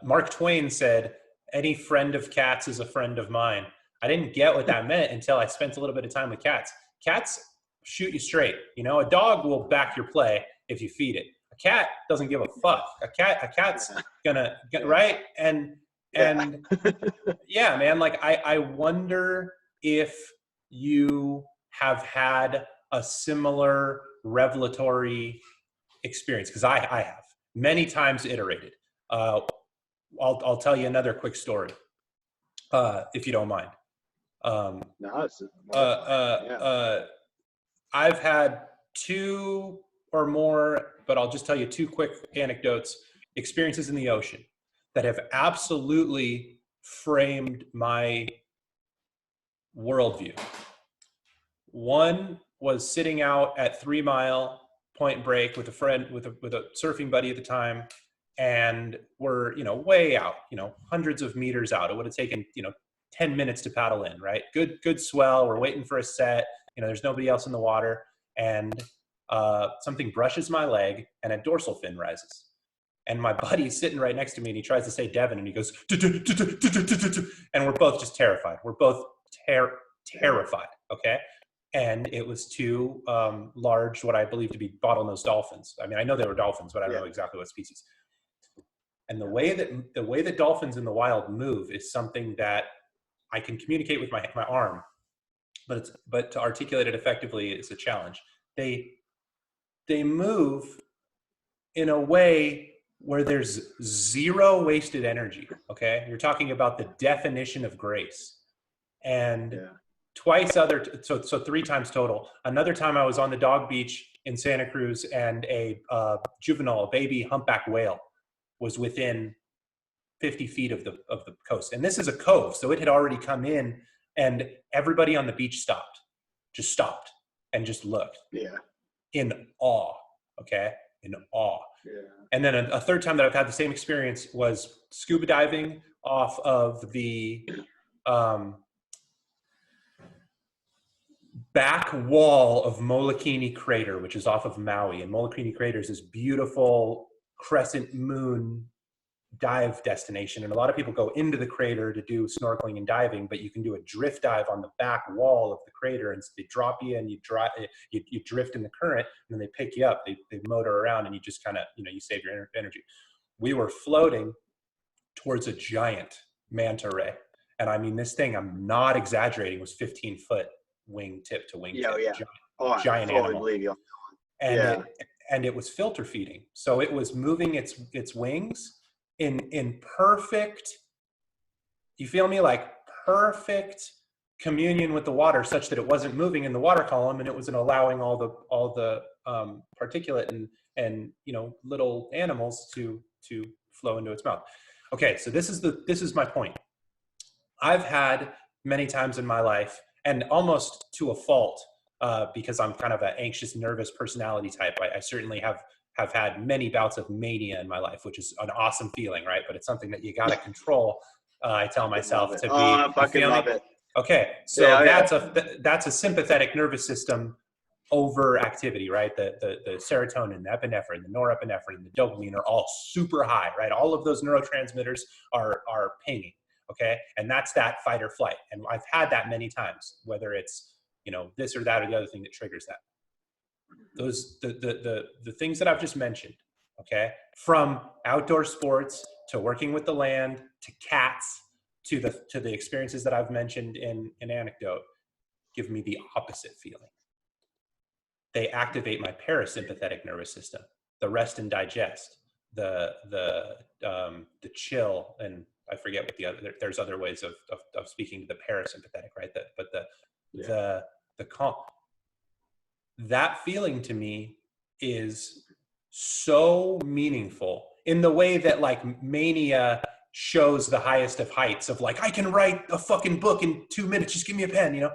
Mark Twain said, "Any friend of cats is a friend of mine." I didn't get what that meant until I spent a little bit of time with cats. Cats shoot you straight. A dog will back your play if you feed it. A cat doesn't give a fuck. A cat's gonna get right. And yeah, man, like I wonder if you have had a similar revelatory experience, because I have. many times iterated. I'll tell you another quick story, if you don't mind. No, it's I've had 2 or more, but I'll just tell you 2 quick anecdotes, experiences in the ocean that have absolutely framed my worldview. One was sitting out at 3 Mile Point Break with a friend, with a surfing buddy at the time, and we're, way out, hundreds of meters out. It would have taken, 10 minutes to paddle in, right? Good swell. We're waiting for a set. There's nobody else in the water, and something brushes my leg, and a dorsal fin rises. And my buddy's sitting right next to me, and he tries to say Devin, and he goes, and we're both just terrified. We're both terrified, okay? And it was 2 large, what I believe to be bottlenose dolphins. I mean, I know they were dolphins, but I don't know exactly what species. And the way that dolphins in the wild move is something that I can communicate with my arm, but to articulate it effectively is a challenge. They move in a way where there's zero wasted energy. Okay, you're talking about the definition of grace, and so 3 times total. Another time I was on the dog beach in Santa Cruz, and a baby humpback whale was within 50 feet of the coast. And this is a cove, so it had already come in, and everybody on the beach stopped and just looked. Yeah. In awe, okay? In awe. Yeah. And then a third time that I've had the same experience was scuba diving off of the back wall of Molokini Crater, which is off of Maui. And Molokini Crater is this beautiful crescent moon dive destination, and a lot of people go into the crater to do snorkeling and diving, but you can do a drift dive on the back wall of the crater, and so they drop you, and you drift in the current, and then they pick you up, they motor around, and you just kind of, you save your energy. We were floating towards a giant manta ray, and I mean, this thing, I'm not exaggerating, was 15 foot wing tip to wing tip. Giant animal. And it was filter feeding, so it was moving its wings in perfect, you feel me, like perfect communion with the water, such that it wasn't moving in the water column, and it wasn't allowing all the particulate and little animals to flow into its mouth. Okay, so this is my point. I've had many times in my life, and almost to a fault, because I'm kind of an anxious, nervous personality type. I certainly have had many bouts of mania in my life, which is an awesome feeling, right? But it's something that you got to control. I tell myself to be. I fucking love it. Okay, so that's a sympathetic nervous system overactivity, right? The serotonin, the epinephrine, the norepinephrine, the dopamine are all super high, right? All of those neurotransmitters are pinging, okay? And that's that fight or flight. And I've had that many times, whether it's this or that or the other thing that triggers that. Those the things that I've just mentioned, okay, from outdoor sports to working with the land to cats to the experiences that I've mentioned in an anecdote, give me the opposite feeling. They activate my parasympathetic nervous system, the rest and digest, the chill, and I forget what there's other ways of speaking to the parasympathetic, right? The calm. That feeling to me is so meaningful in the way that like mania shows the highest of heights of like, I can write a fucking book in 2 minutes, just give me a pen,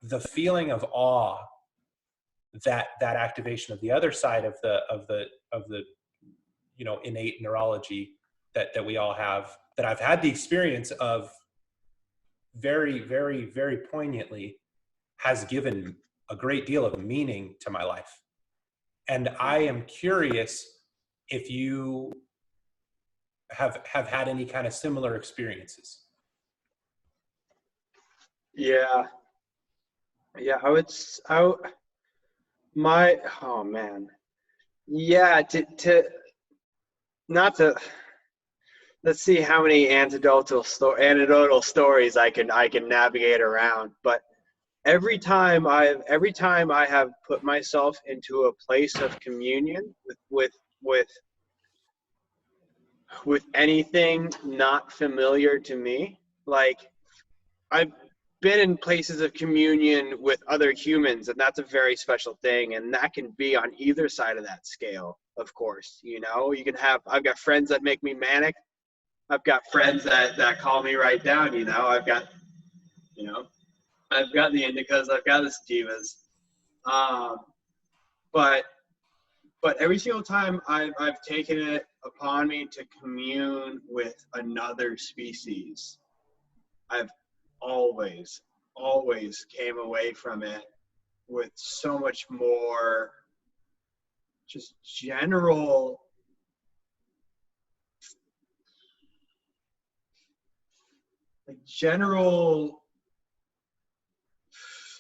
the feeling of awe, that activation of the other side of the innate neurology that we all have, that I've had the experience of very, very, very poignantly, has given a great deal of meaning to my life. And I am curious if you have had any kind of similar experiences. Yeah, let's see how many anecdotal stories I can navigate around, but every time I have put myself into a place of communion with with anything not familiar to me. Like, I've been in places of communion with other humans, and that's a very special thing. And that can be on either side of that scale, of course. You know, you can have, I've got friends that make me manic. I've got friends that calm me right down. You know, you know, I've got the indicas, I've got the sativas. Um, but every single time I've taken it upon me to commune with another species, I've always came away from it with so much more just general,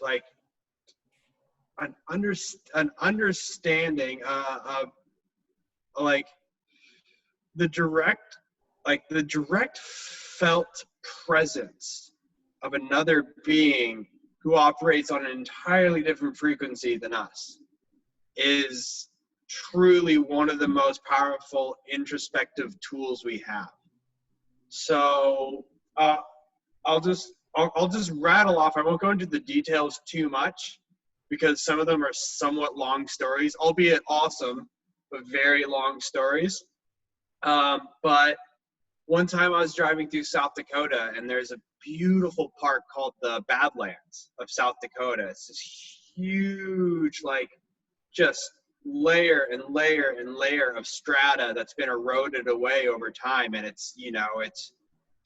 like an understanding of like the direct felt presence of another being who operates on an entirely different frequency than us is truly one of the most powerful introspective tools we have. So I'll just rattle off. I won't go into the details too much because some of them are somewhat long stories, albeit awesome, but very long stories. But one time I was driving through South Dakota, and there's a beautiful park called the Badlands of South Dakota. It's this huge, like, just layer and layer and layer of strata that's been eroded away over time. And it's, you know, it's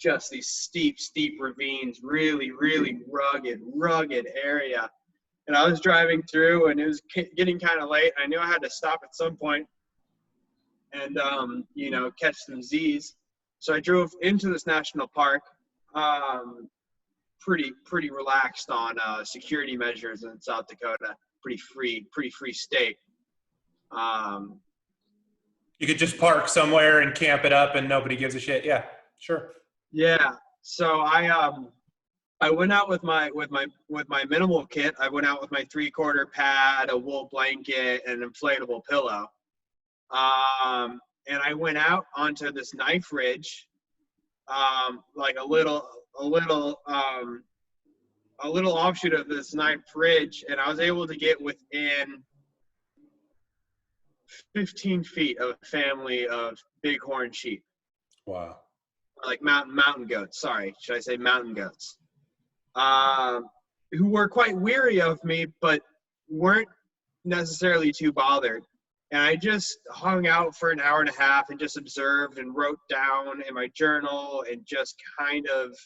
just these steep ravines, really, really rugged area. And I was driving through, and it was getting kind of late. I knew I had to stop at some point and, you know, catch some Z's. So I drove into this national park, pretty relaxed on security measures in South Dakota. Pretty free state. You could just park somewhere and camp it up and nobody gives a shit. Yeah, sure. Yeah. So I went out with my minimal kit. I went out with my 3/4 pad, a wool blanket, and an inflatable pillow. And I went out onto this knife ridge, like a little offshoot of this knife ridge, and I was able to get within 15 feet of a family of bighorn sheep. Wow. Like mountain goats. Sorry, should I say mountain goats? Who were quite weary of me, but weren't necessarily too bothered. And I just hung out for an hour and a half and just observed and wrote down in my journal and just kind of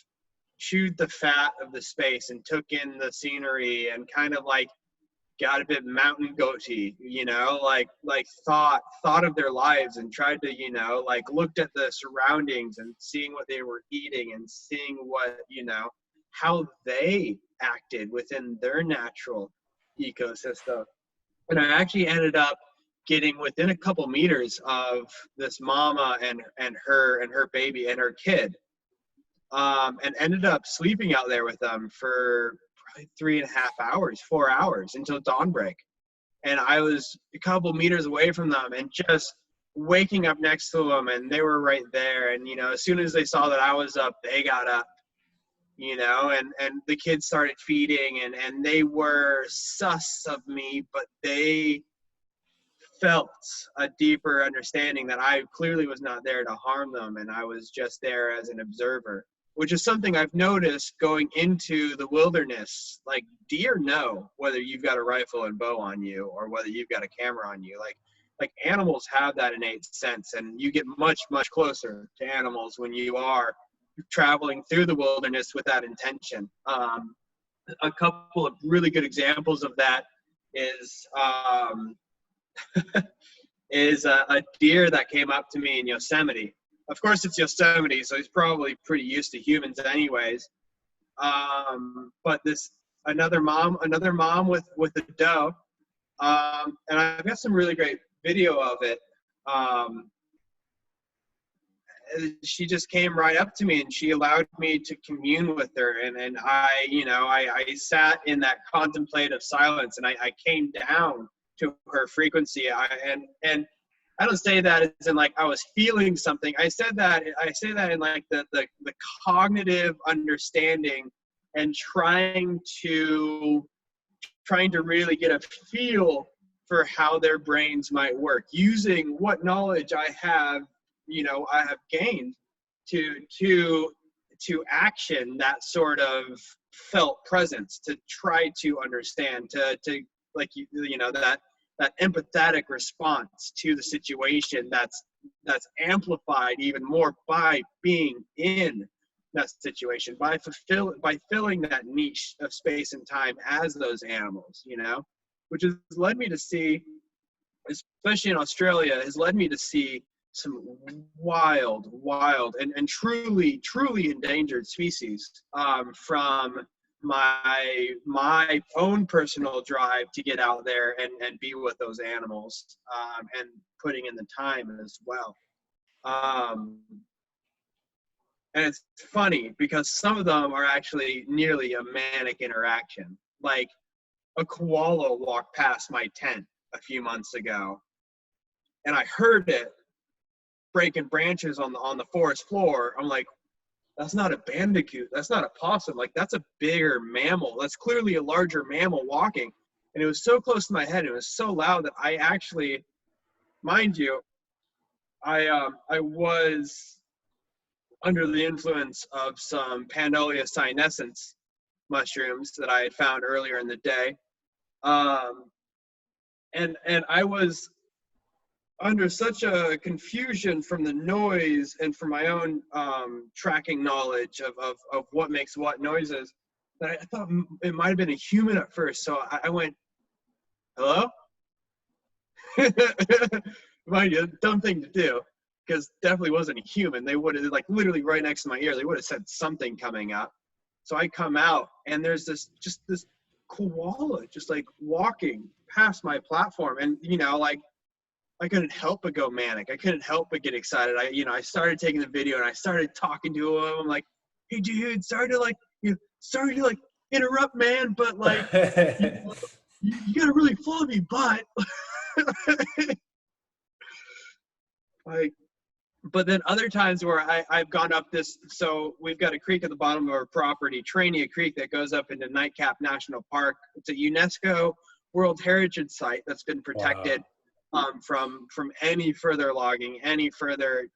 chewed the fat of the space and took in the scenery and kind of like got a bit mountain goaty, you know, like thought of their lives and tried to, you know, like looked at the surroundings and seeing what they were eating and seeing what, you know, how they acted within their natural ecosystem. And I actually ended up getting within a couple meters of this mama and her baby and her kid, and ended up sleeping out there with them for probably 3.5 hours, 4 hours until dawnbreak. And I was a couple meters away from them and just waking up next to them, and they were right there. And, you know, as soon as they saw that I was up, they got up, you know, and the kids started feeding, and they were sus of me, but they felt a deeper understanding that I clearly was not there to harm them, and I was just there as an observer, which is something I've noticed going into the wilderness. Like, deer know whether you've got a rifle and bow on you or whether you've got a camera on you. Like animals have that innate sense, and you get much closer to animals when you are traveling through the wilderness with that intention. A couple of really good examples of that is a deer that came up to me in Yosemite. Of course, it's Yosemite, so he's probably pretty used to humans anyways. But another mom with a doe, and I've got some really great video of it. She just came right up to me and she allowed me to commune with her, and I, you know, I sat in that contemplative silence, and I came down to her frequency. And I don't say that as in like I was feeling something. I say that in like the cognitive understanding and trying to really get a feel for how their brains might work, using what knowledge I have gained to action that sort of felt presence, to try to understand, to like that empathetic response to the situation that's amplified even more by being in that situation, by filling that niche of space and time as those animals, which has led me to see, especially in Australia, has led me to see some wild and truly endangered species, from my own personal drive to get out there and be with those animals, and putting in the time as well. And it's funny because some of them are actually nearly a manic interaction. Like a koala walked past my tent a few months ago, and I heard it breaking branches on the forest floor. I'm like, that's not a bandicoot. That's not a possum. Like, that's a bigger mammal. That's clearly a larger mammal walking. And it was so close to my head. It was so loud that I actually, mind you, I was under the influence of some Pandolia cyanescens mushrooms that I had found earlier in the day. And I was under such a confusion from the noise and from my own tracking knowledge of what makes what noises, that I thought it might have been a human at first. So I went, hello? Mind you, dumb thing to do, because definitely wasn't a human. They would have, like, literally right next to my ear, they would have said something coming up. So I come out, and there's this koala just like walking past my platform. And, like, I couldn't help but go manic. I couldn't help but get excited. I started taking the video and I started talking to him. I'm like, hey dude, sorry to interrupt, man, but like, you gotta really follow me, but like, but then other times where I've gone up this, so we've got a creek at the bottom of our property, Trainia Creek, that goes up into Nightcap National Park. It's a UNESCO World Heritage Site that's been protected. Wow. From any further logging, any further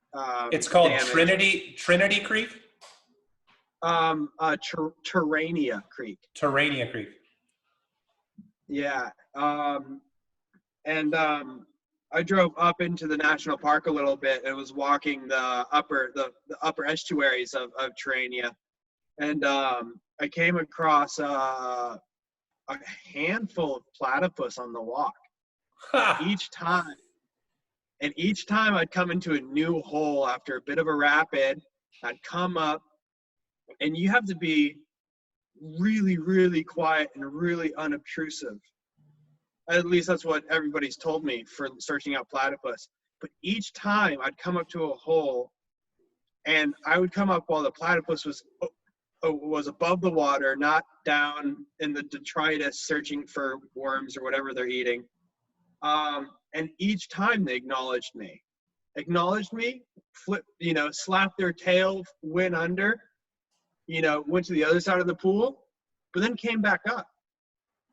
it's called damage. Trinity Creek? Terrania Creek. Terrania Creek. Yeah. I drove up into the national park a little bit and was walking the upper estuaries of Terrania. And I came across a handful of platypus on the walk. Each time I'd come into a new hole after a bit of a rapid, I'd come up, and you have to be really, really quiet and really unobtrusive. At least that's what everybody's told me for searching out platypus. But each time I'd come up to a hole, and I would come up while the platypus was above the water, not down in the detritus searching for worms or whatever they're eating. And each time they acknowledged me, slapped their tail, went under, went to the other side of the pool, but then came back up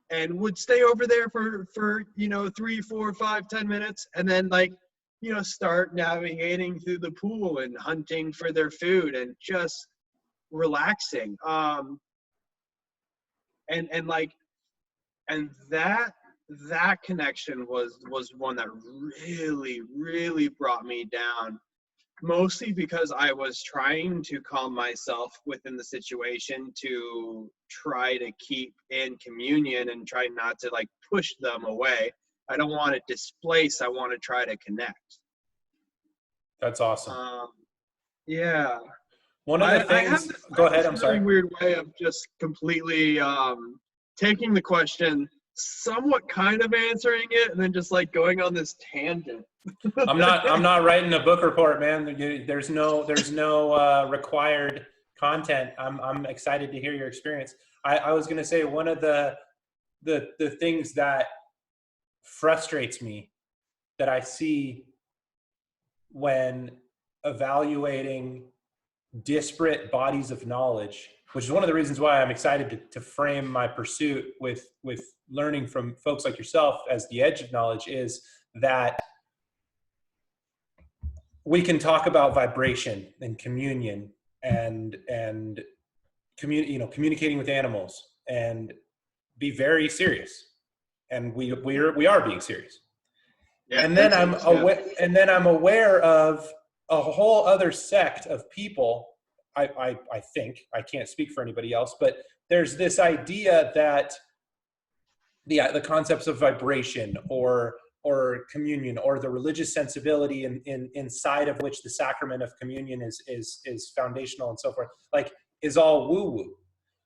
and would stay over there for 3, 4, 5, 10 minutes. And then start navigating through the pool and hunting for their food and just relaxing. And that connection was one that really, really brought me down, mostly because I was trying to calm myself within the situation to try to keep in communion and try not to push them away. I don't want to displace. I want to try to connect. That's awesome. Yeah. One of the things, go ahead, I'm sorry. Weird way of just completely taking the question, somewhat kind of answering it, and then just going on this tangent. I'm not writing a book report, man. There's no required content. I'm excited to hear your experience. I was going to say, one of the things that frustrates me that I see when evaluating disparate bodies of knowledge, which is one of the reasons why I'm excited to frame my pursuit with learning from folks like yourself as the edge of knowledge, is that we can talk about vibration and communion and communicating with animals and be very serious, and we are being serious. Yeah, And then I'm aware of a whole other sect of people. I think, I can't speak for anybody else, but there's this idea that the concepts of vibration or communion or the religious sensibility inside of which the sacrament of communion is foundational and so forth, like, is all woo woo.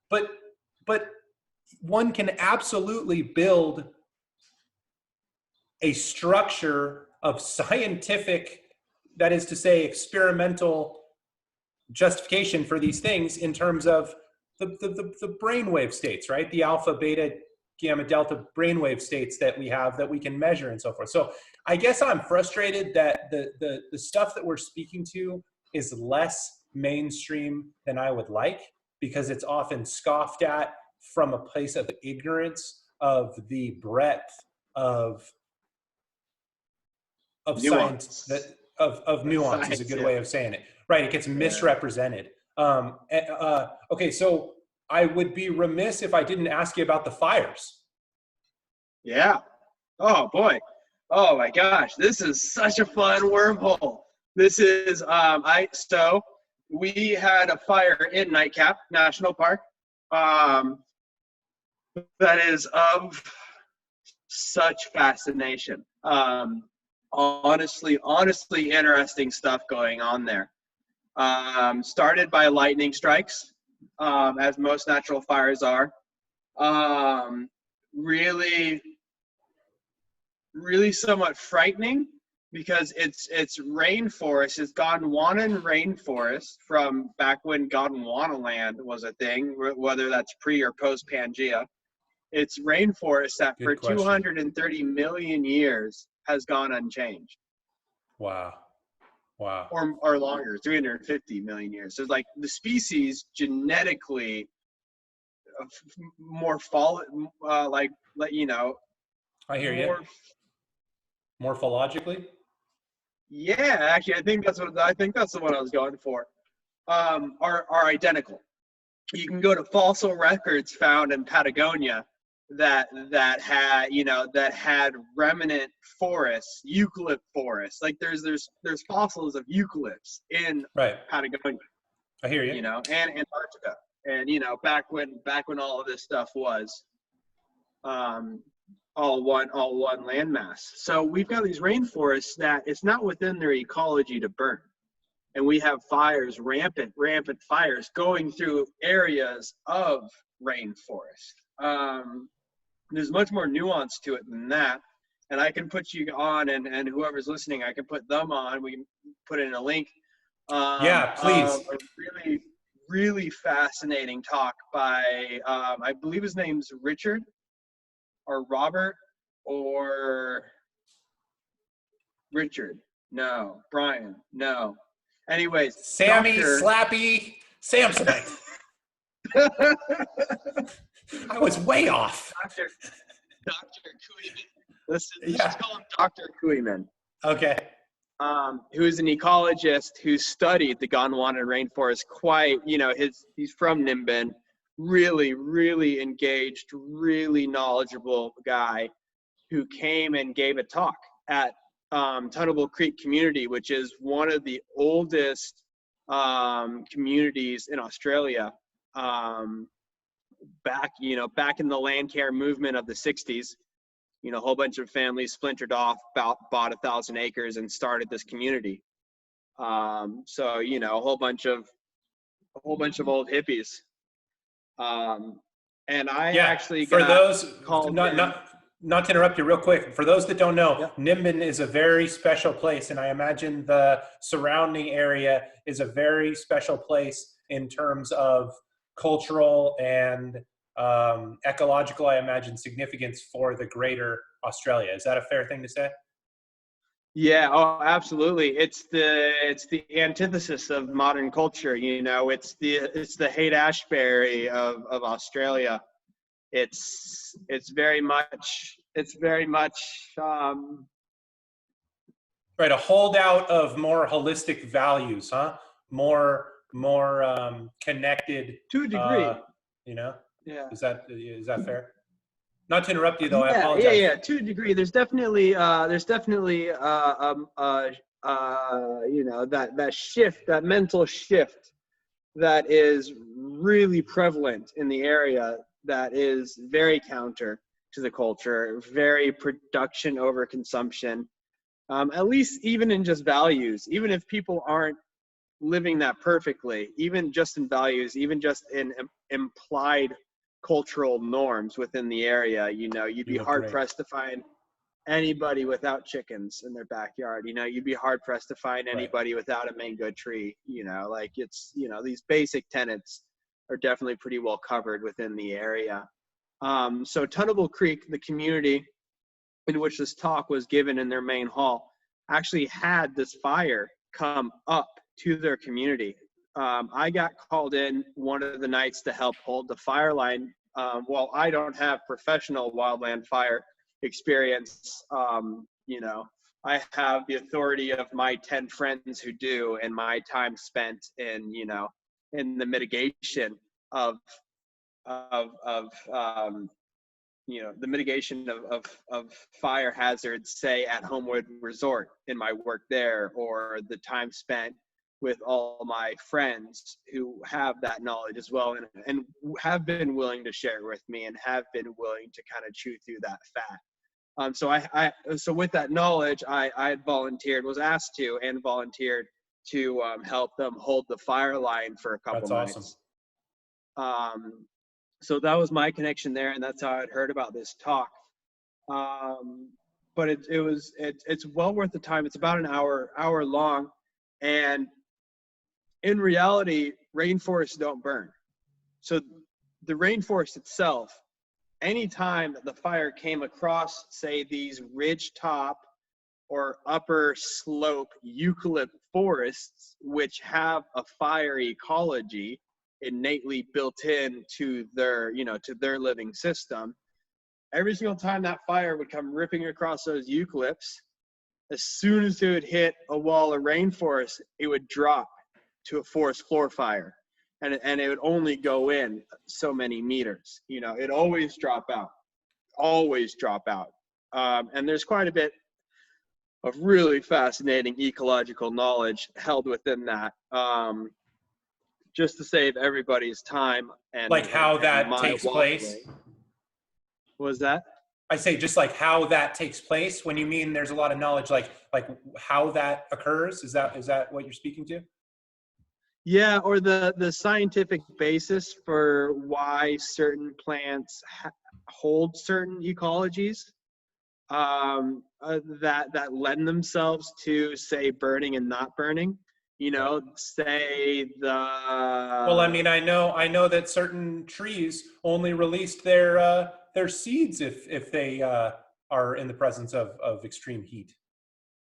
But one can absolutely build a structure of scientific, that is to say, experimental justification for these things in terms of the brainwave states, right? The alpha, beta, gamma, delta brainwave states that we have that we can measure and so forth. So I guess I'm frustrated that the stuff that we're speaking to is less mainstream than I would like, because it's often scoffed at from a place of ignorance of the breadth of science, nuance. of nuance is a Science, good yeah. way of saying it, right? It gets misrepresented. Okay, so I would be remiss if I didn't ask you about the fires. Yeah. Oh boy. Oh my gosh. This is such a fun wormhole. This is so we had a fire in Nightcap National Park. That is of such fascination. Honestly interesting stuff going on there. Started by lightning strikes, as most natural fires are. Really somewhat frightening, because it's rainforest. It's Gondwanan rainforest from back when Gondwana land was a thing, whether that's pre or post Pangea. It's rainforest that for 230 million years has gone unchanged. Wow. Or longer, 350 million years. So like the species genetically more I hear you. Morphologically? Yeah, actually, I think that's the one I was going for. Are identical. You can go to fossil records found in Patagonia that had remnant forests, eucalypt forests. Like there's fossils of eucalypts in Patagonia. I hear you. And Antarctica, and back when all of this stuff was all one landmass. So we've got these rainforests that it's not within their ecology to burn. And we have fires, rampant fires going through areas of rainforest. There's much more nuance to it than that. And I can put you on, and whoever's listening, I can put them on. We can put in a link. Yeah, please. A really, really fascinating talk by, I believe his name's Richard or Robert or Richard. No. Brian. No. Anyways, Sammy Slappy Samsonite. I was way off. Dr. Kuiman. Let's just call him Dr. Kuiman. Okay. Who is an ecologist who studied the Gondwana rainforest quite, he's from Nimbin, really, really engaged, really knowledgeable guy who came and gave a talk at Tunnable Creek community, which is one of the oldest communities in Australia. Back in the land care movement of the 60s, a whole bunch of families splintered off, bought 1,000 acres and started this community. So a whole bunch of old hippies. And I actually for got those called not to interrupt you real quick, for those that don't know, Nimbin is a very special place, and I imagine the surrounding area is a very special place in terms of cultural and ecological, I imagine, significance for the greater Australia. Is that a fair thing to say? Yeah, oh, absolutely. It's the antithesis of modern culture, you know. It's the Haight-Ashbury of Australia. It's very much Right, a holdout of more holistic values, huh? More connected. to a Uh, degree. you know, Yeah. is that fair? Not to interrupt you though. I apologize. Yeah. To a degree, there's definitely that shift, that mental shift that is really prevalent in the area, that is very counter to the culture, very production over consumption. At least even in just values, even if people aren't living that perfectly, even just in values, even just in implied cultural norms within the area, you'd You be look hard great. pressed to find anybody without chickens in their backyard. You'd be hard pressed to find Right. anybody without a mango tree. Like these basic tenets are definitely pretty well covered within the area. So Tunnable Creek, the community in which this talk was given in their main hall, actually had this fire come up to their community. I got called in one of the nights to help hold the fire line. While I don't have professional wildland fire experience, I have the authority of my 10 friends who do, and my time spent in the mitigation of the mitigation of fire hazards, say at Homewood Resort in my work there, or the time spent with all my friends who have that knowledge as well, and have been willing to share with me, and have been willing to kind of chew through that fat. So with that knowledge, I had volunteered, was asked to, and volunteered to help them hold the fire line for a couple That's awesome. nights. Um, so that was my connection there, and that's how I'd heard about this talk. Um, but it's well worth the time. It's about an hour long, and in reality, rainforests don't burn. So the rainforest itself, anytime that the fire came across, say, these ridge top or upper slope eucalypt forests, which have a fire ecology innately built in to their living system, every single time that fire would come ripping across those eucalypts, as soon as it would hit a wall of rainforest, it would drop to a forest floor fire. And it would only go in so many meters. It'd always drop out, always drop out. And there's quite a bit of really fascinating ecological knowledge held within that. Just to save everybody's time Like how and that my takes place. waffling. What was that? I say just like how that takes place. When you mean there's a lot of knowledge, like how that occurs. Is that what you're speaking to? Yeah, or the scientific basis for why certain plants hold certain ecologies, that lend themselves to, say, burning and not burning. Right. Say Well, I the mean, I know that certain trees only released their seeds if they are in the presence of extreme heat.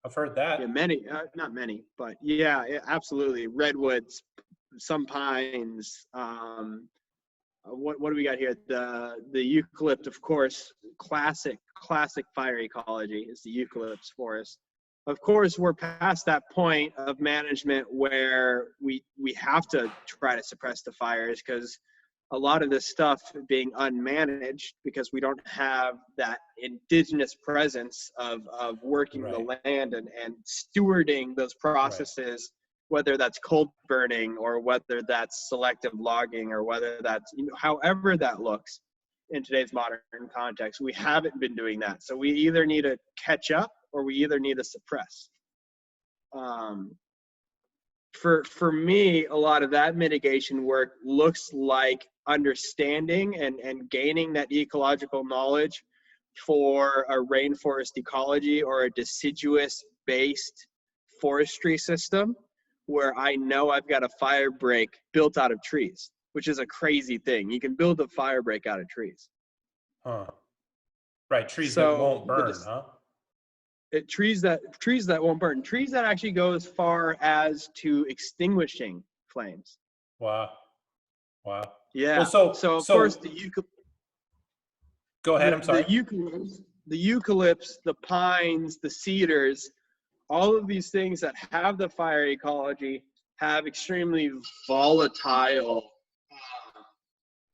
I've heard yeah, that. many, not many, but yeah, absolutely. Redwoods, some pines. What do we got here? The eucalypt, of course, classic fire ecology is the eucalyptus forest. Of course, we're past that point of management where we have to try to suppress the fires, because a lot of this stuff being unmanaged, because we don't have that indigenous presence of working Right. the land and stewarding those Right. processes, whether that's cold burning or whether that's selective logging or whether that's, however that looks in today's modern context. We haven't been doing that. So we either need to catch up or we either need to suppress. Um, for me, a lot of that mitigation work looks like understanding and gaining that ecological knowledge for a rainforest ecology or a deciduous based forestry system, where I know I've got a fire break built out of trees, which is a crazy thing. You can build a fire break out of trees. Huh. Right. Trees that So won't burn, huh? trees that won't burn. Trees that actually go as far as to extinguishing flames. Wow. Wow. Yeah. Well, So of course go ahead. I'm sorry. the eucalypts, the pines, the cedars, all of these things that have the fire ecology have extremely volatile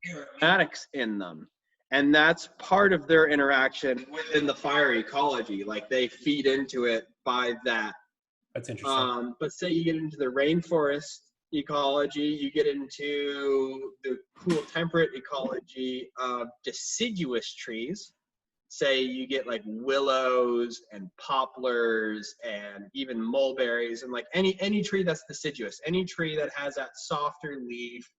aromatics in them. And that's part of their interaction within the fire ecology. Like they feed into it by that. That's interesting. But say you get into the rainforest ecology, you get into the cool temperate ecology of deciduous trees. Say you get like willows and poplars and even mulberries and like any tree that's deciduous, any tree that has that softer leaf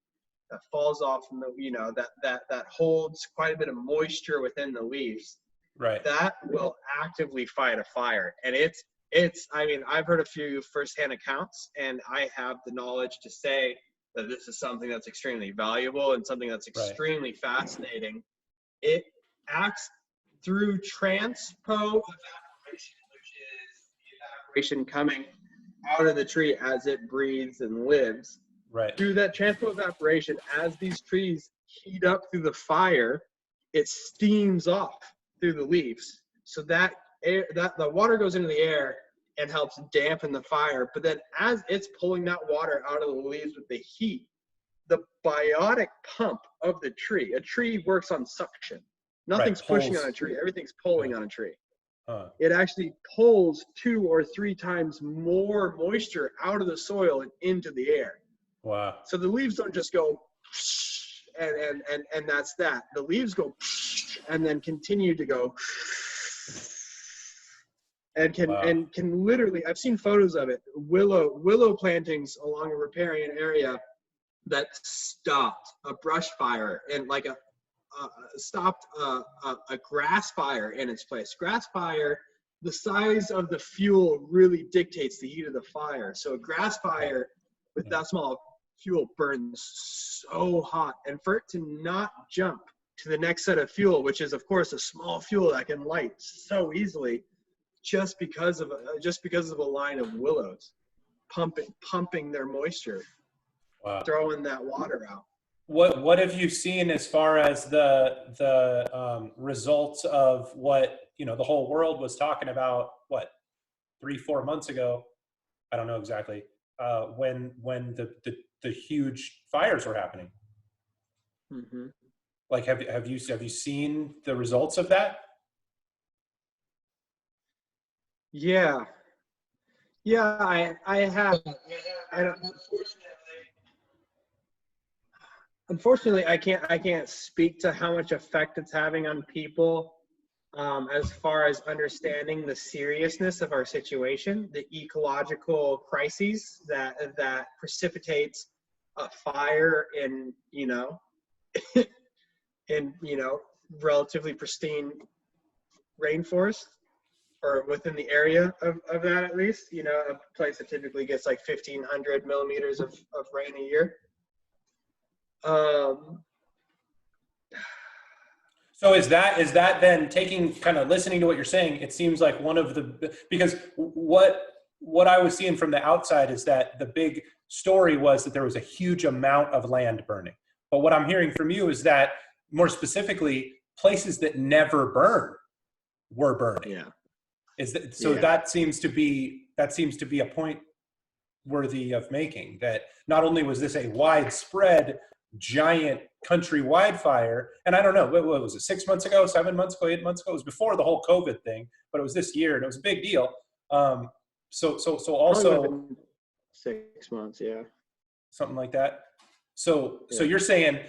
that falls off from the, that holds quite a bit of moisture within the leaves. Right. That will actively fight a fire. And I mean, I've heard a few firsthand accounts, and I have the knowledge to say that this is something that's extremely valuable and something that's extremely fascinating. It acts through transpo evaporation, which is the evaporation coming out of the tree as it breathes and lives. Right. Through that transpo evaporation, as these trees heat up through the fire, it steams off through the leaves. So that the water goes into the air and helps dampen the fire. But then as it's pulling that water out of the leaves with the heat, the biotic pump of the tree, a tree works on suction. Nothing's pushing on a tree. Everything's pulling on a tree. It actually pulls 2 or 3 times more moisture out of the soil and into the air. Wow. So the leaves don't just go and that's that. The leaves go and then continue to go and can literally, I've seen photos of it, willow plantings along a riparian area that stopped a brush fire and like stopped a grass fire in its place. Grass fire, the size of the fuel really dictates the heat of the fire. So a grass fire with that small fuel burns so hot, and for it to not jump to the next set of fuel, which is of course a small fuel that can light so easily, just because of a line of willows pumping their moisture, throwing that water out. What have you seen as far as the results of what the whole world was talking about 3-4 months ago? I don't know exactly when the huge fires were happening. Mm-hmm. Like have you seen the results of that? Yeah, I have. And unfortunately, I can't speak to how much effect it's having on people as far as understanding the seriousness of our situation, the ecological crises that precipitates a fire in relatively pristine rainforest, or within the area of that, at least, a place that typically gets like 1,500 millimeters of rain a year. So is that then taking, kind of listening to what you're saying, it seems like one of the, because what I was seeing from the outside is that the big story was that there was a huge amount of land burning. But what I'm hearing from you is that more specifically, places that never burn were burning. Yeah. That seems to be a point worthy of making, that not only was this a widespread, giant countrywide fire, and I don't know, what was it, 6 months ago, 7 months ago, 8 months ago? It was before the whole COVID thing, but it was this year and it was a big deal. So also 6 months, yeah, something like that. So you're saying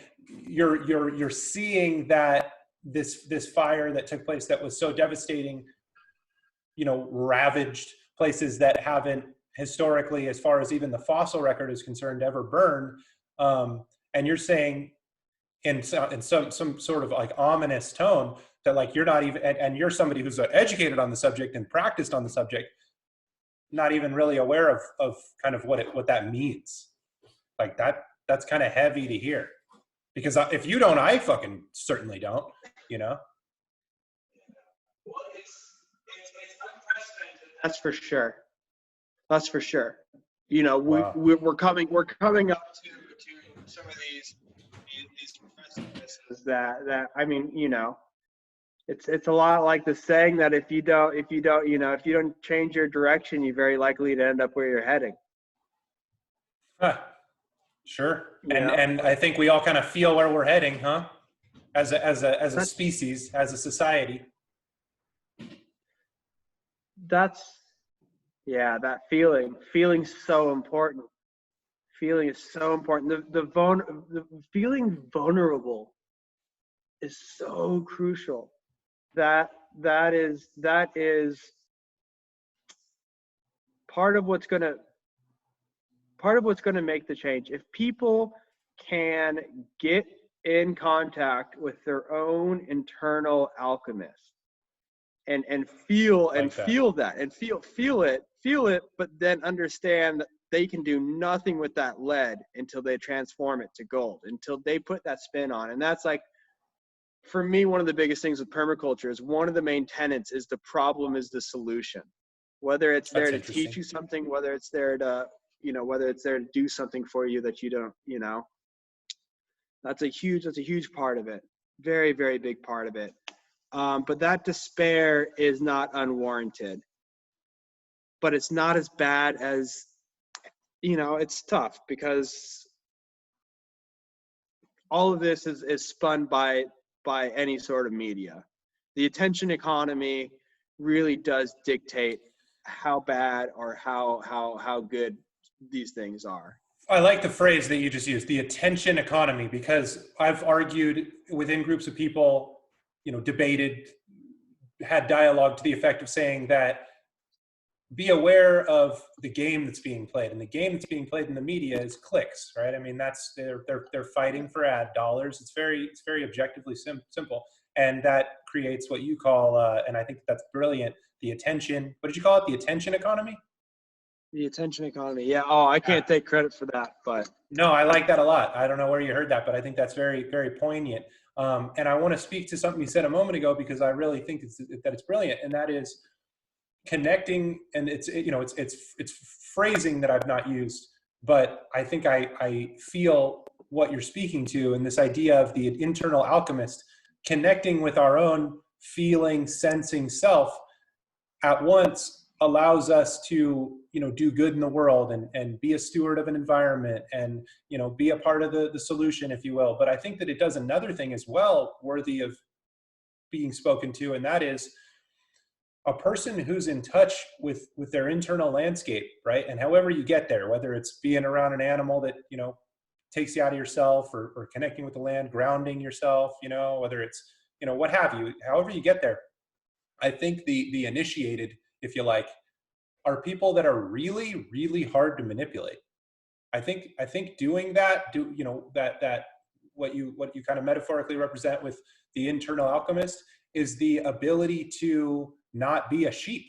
you're seeing that this fire that took place that was so devastating, ravaged places that haven't historically, as far as even the fossil record is concerned, ever burned. And you're saying in some sort of like ominous tone that like you're not even, and you're somebody who's educated on the subject and practiced on the subject, not even really aware of kind of what that means. Like that's kind of heavy to hear, because if you don't, I fucking certainly don't, Well, it's That's for sure. That's for sure. You know, Wow. we're coming up to some of these precipices that I mean, you know, it's a lot like the saying that if you don't if you don't change your direction, you're very likely to end up where you're heading. Huh. Sure. You And know, I think we all kind of feel where we're heading, huh? As a that's species, as a society. that's yeah, that feeling's so important. Feeling is so important. The feeling vulnerable is so crucial. That that is part of what's gonna make the change. If people can get in contact with their own internal alchemist and feel Like that. that and feel it, but then understand that they can do nothing with that lead until they transform it to gold, until they put that spin on. And that's like, for me, one of the biggest things with permaculture is one of the main tenets is the problem is the solution. Whether it's there That's to interesting. teach you something, whether it's there to, you know, whether it's there to do something for you that you don't, you know, that's a huge part of it. Very, very big part of it. But that despair is not unwarranted. But it's not as bad as, you know, it's tough because all of this is spun by any sort of media. The attention economy really does dictate how bad or how good these things are. I like the phrase that you just used, the attention economy, because I've argued within groups of people, you know, debated, had dialogue to the effect of saying that be aware of the game that's being played, and the game that's being played in the media is clicks, right? I mean, that's they're fighting for ad dollars. It's very objectively simple, and that creates what you call, and I think that's brilliant, the attention. What did you call it? The attention economy? The attention economy. Yeah. Oh, I can't take credit for that, but No, I like that a lot. I don't know where you heard that, but I think that's very poignant. And I want to speak to something you said a moment ago because I really think that it's brilliant, and that is connecting. And it's phrasing that I've not used, but I think I feel what you're speaking to, and this idea of the internal alchemist connecting with our own feeling, sensing self at once allows us to, you know, do good in the world and be a steward of an environment and, you know, be a part of the solution, if you will. But I think that it does another thing as well worthy of being spoken to, and that is a person who's in touch with their internal landscape, right? And however you get there, whether it's being around an animal that, you know, takes you out of yourself, or connecting with the land, grounding yourself, you know, whether it's, you know, what have you, however you get there, I think the initiated, if you like, are people that are really hard to manipulate. I think doing that, you know, that what you kind of metaphorically represent with the internal alchemist is the ability to not be a sheep,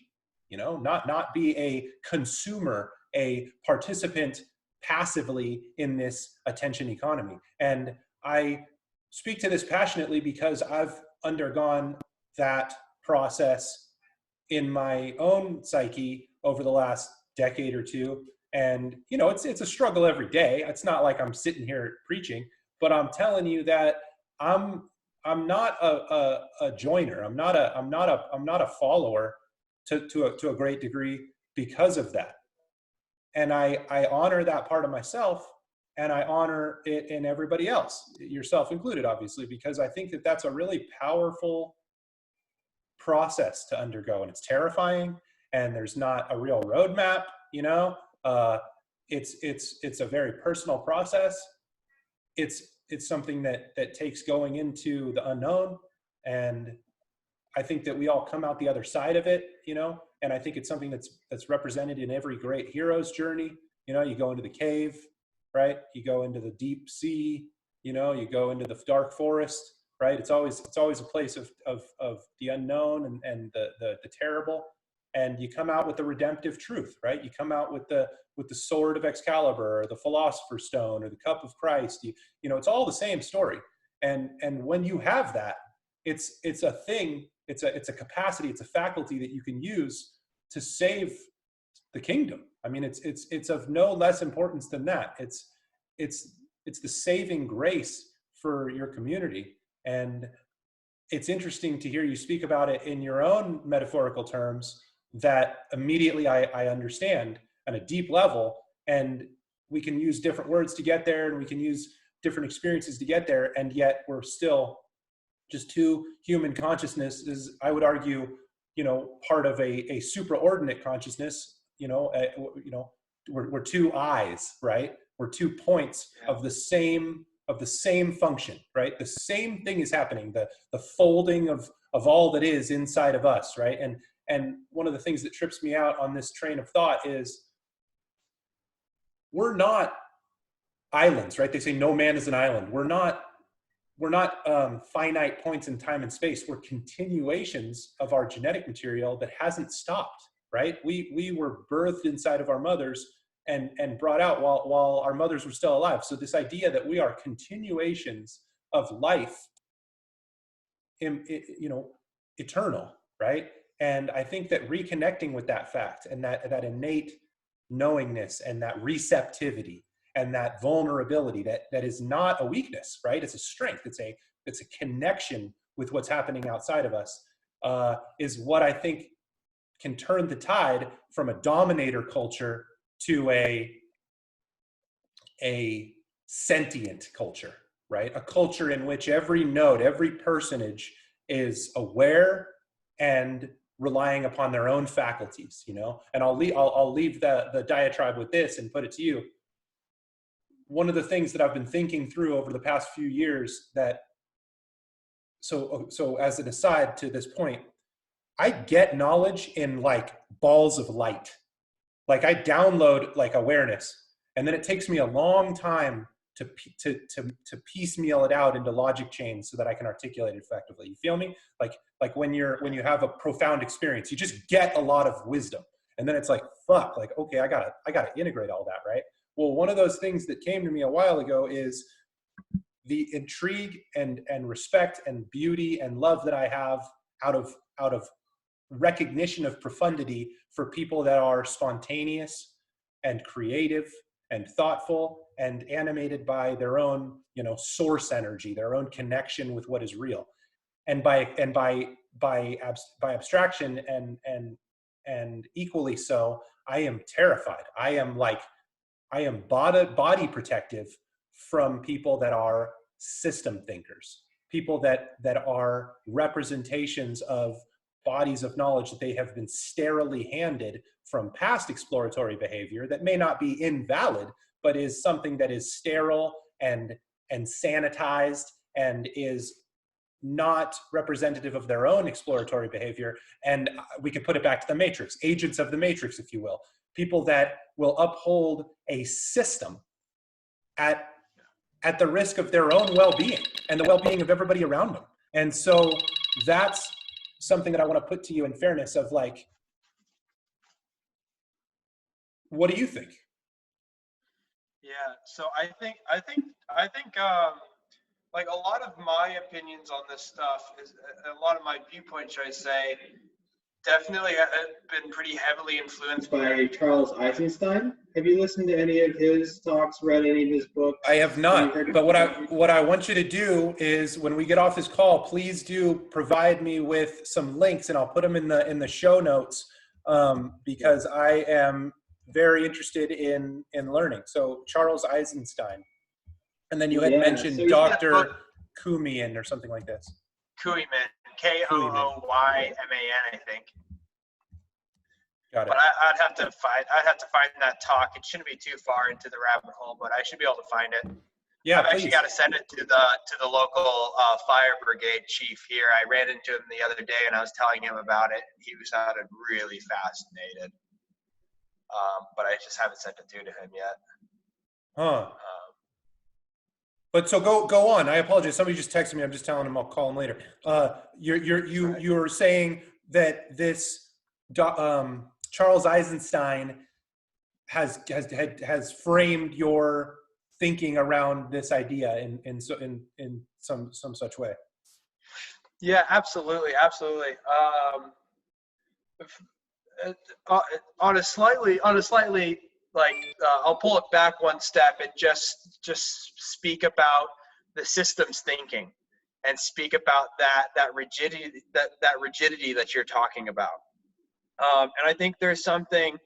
you know, not be a consumer, a participant passively in this attention economy. And I speak to this passionately because I've undergone that process in my own psyche over the last decade or two. And, you know, it's a struggle every day. It's not like I'm sitting here preaching, but I'm telling you that I'm not a joiner. I'm not a follower to a great degree because of that. And I honor that part of myself, and I honor it in everybody else, yourself included, obviously, because I think that that's a really powerful process to undergo, and it's terrifying, and there's not a real roadmap, you know. It's a very personal process. It's something that takes going into the unknown, and I think that we all come out the other side of it, you know. And I think it's something that's represented in every great hero's journey. You know, you go into the cave, right? You go into the deep sea, you know, you go into the dark forest, right? It's always a place of the unknown and the terrible. And you come out with the redemptive truth, right? You come out with the sword of Excalibur, or the philosopher's stone, or the cup of Christ. You know, it's all the same story. And when you have that, it's a thing, it's a capacity, it's a faculty that you can use to save the kingdom. I mean, it's of no less importance than that. It's the saving grace for your community. And it's interesting to hear you speak about it in your own metaphorical terms that immediately I understand on a deep level. And we can use different words to get there, and we can use different experiences to get there. And yet we're still just two human consciousnesses, I would argue, part of a supraordinate consciousness. We're two eyes, right? We're 2 points of the same function, right? The same thing is happening, the folding of all that is inside of us, right? And one of the things that trips me out on this train of thought is we're not islands, right? They say no man is an island. We're not finite points in time and space. We're continuations of our genetic material that hasn't stopped, right? We were birthed inside of our mothers and brought out while our mothers were still alive. So this idea that we are continuations of life, eternal, right? And I think that reconnecting with that fact and that innate knowingness and that receptivity and that vulnerability that is not a weakness, right? It's a strength. It's a connection with what's happening outside of us, is what I think can turn the tide from a dominator culture to a sentient culture, right? A culture in which every node, every personage is aware and relying upon their own faculties, And I'll leave the diatribe with this and put it to you. One of the things that I've been thinking through over the past few years so as an aside to this point, I get knowledge in like balls of light. Like I download like awareness, and then it takes me a long time to piecemeal it out into logic chains so that I can articulate it effectively. You feel me? Like when you have a profound experience, you just get a lot of wisdom, and then it's like, fuck, like, okay, I gotta integrate all that, right? Well, one of those things that came to me a while ago is the intrigue and respect and beauty and love that I have out of recognition of profundity for people that are spontaneous and creative and thoughtful and animated by their own, source energy, their own connection with what is real. And by abstraction and equally so, I am terrified. I am body protective from people that are system thinkers, people that are representations of bodies of knowledge that they have been sterilely handed from past exploratory behavior that may not be invalid, but is something that is sterile and sanitized and is not representative of their own exploratory behavior. And we could put it back to the matrix, agents of the matrix, if you will, people that will uphold a system at the risk of their own well-being and the well-being of everybody around them. And so that's something that I want to put to you in fairness of like, what do you think? Yeah, so I think like a lot of my opinions on this stuff is a lot of my viewpoints, should I say, definitely been pretty heavily influenced by Charles Eisenstein. Have you listened to any of his talks, read any of his books? I have not, but what I want you to do is when we get off this call, please do provide me with some links and I'll put them in the show notes, because I am very interested in learning. So Charles Eisenstein. And then you had mentioned so Dr. Kumian or something like this. Kuiman, Kooyman, I think. Got it. But I'd have to find that talk. It shouldn't be too far into the rabbit hole, but I should be able to find it. Yeah, I've actually got to send it to the local fire brigade chief here. I ran into him the other day and I was telling him about it. He sounded really fascinated. But I just haven't sent it to him yet. Huh. But so go on. I apologize. Somebody just texted me. I'm just telling him I'll call him later. You're saying that this Charles Eisenstein has framed your thinking around this idea in some such way. Yeah, absolutely. uh, on a slightly like I'll pull it back one step and just speak about the systems thinking and speak about that rigidity that you're talking about. And I think there's something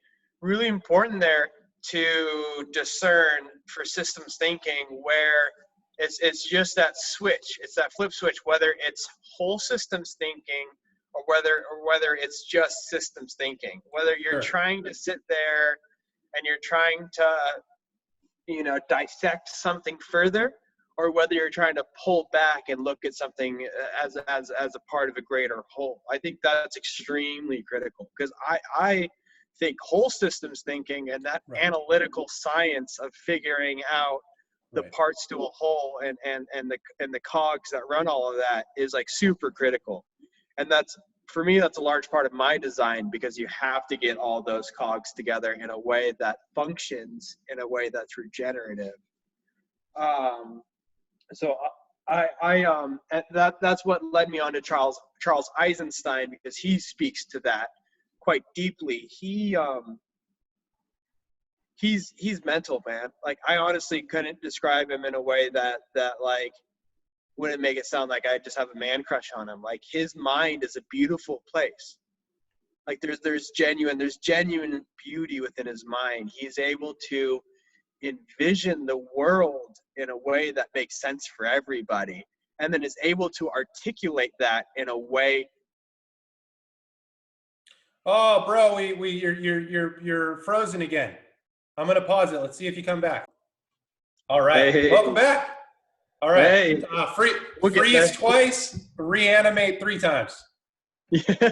really important there to discern for systems thinking where it's just that switch, it's that flip switch, whether it's whole systems thinking or whether it's just systems thinking, whether you're Sure. trying to sit there and you're trying to, dissect something further, or whether you're trying to pull back and look at something as a part of a greater whole. I think that's extremely critical, because I think whole systems thinking and that Right. analytical science of figuring out the Right. parts to a whole and the cogs that run all of that is like super critical. And that's, for me, that's a large part of my design, because you have to get all those cogs together in a way that functions in a way that's regenerative. So that's what led me on to Charles Eisenstein, because he speaks to that quite deeply. He's mental, man. Like, I honestly couldn't describe him in a way that like wouldn't make it sound like I just have a man crush on him. Like, his mind is a beautiful place. Like, there's genuine beauty within his mind. He's able to envision the world in a way that makes sense for everybody, and then is able to articulate that in a way. Oh, bro, you're frozen again. I'm gonna pause it. Let's see if you come back. All right, Hey, welcome back. All right, hey, we'll get freeze there. twice, reanimate 3 times. Yeah.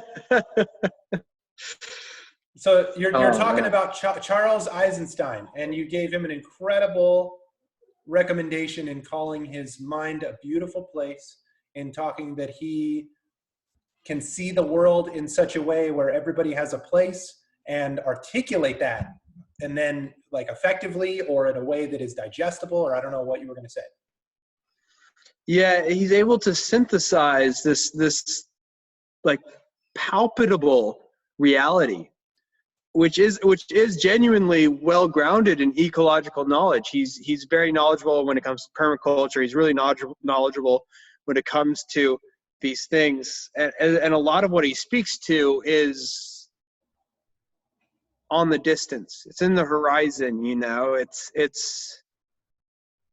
So you're talking man. about Charles Eisenstein, and you gave him an incredible recommendation in calling his mind a beautiful place, in talking that he can see the world in such a way where everybody has a place, and articulate that, and then like effectively, or in a way that is digestible, or I don't know what you were going to say. Yeah, he's able to synthesize this like palpable reality, which is genuinely well grounded in ecological knowledge. He's very knowledgeable when it comes to permaculture. He's really knowledgeable when it comes to these things, and a lot of what he speaks to is on the distance. It's in the horizon.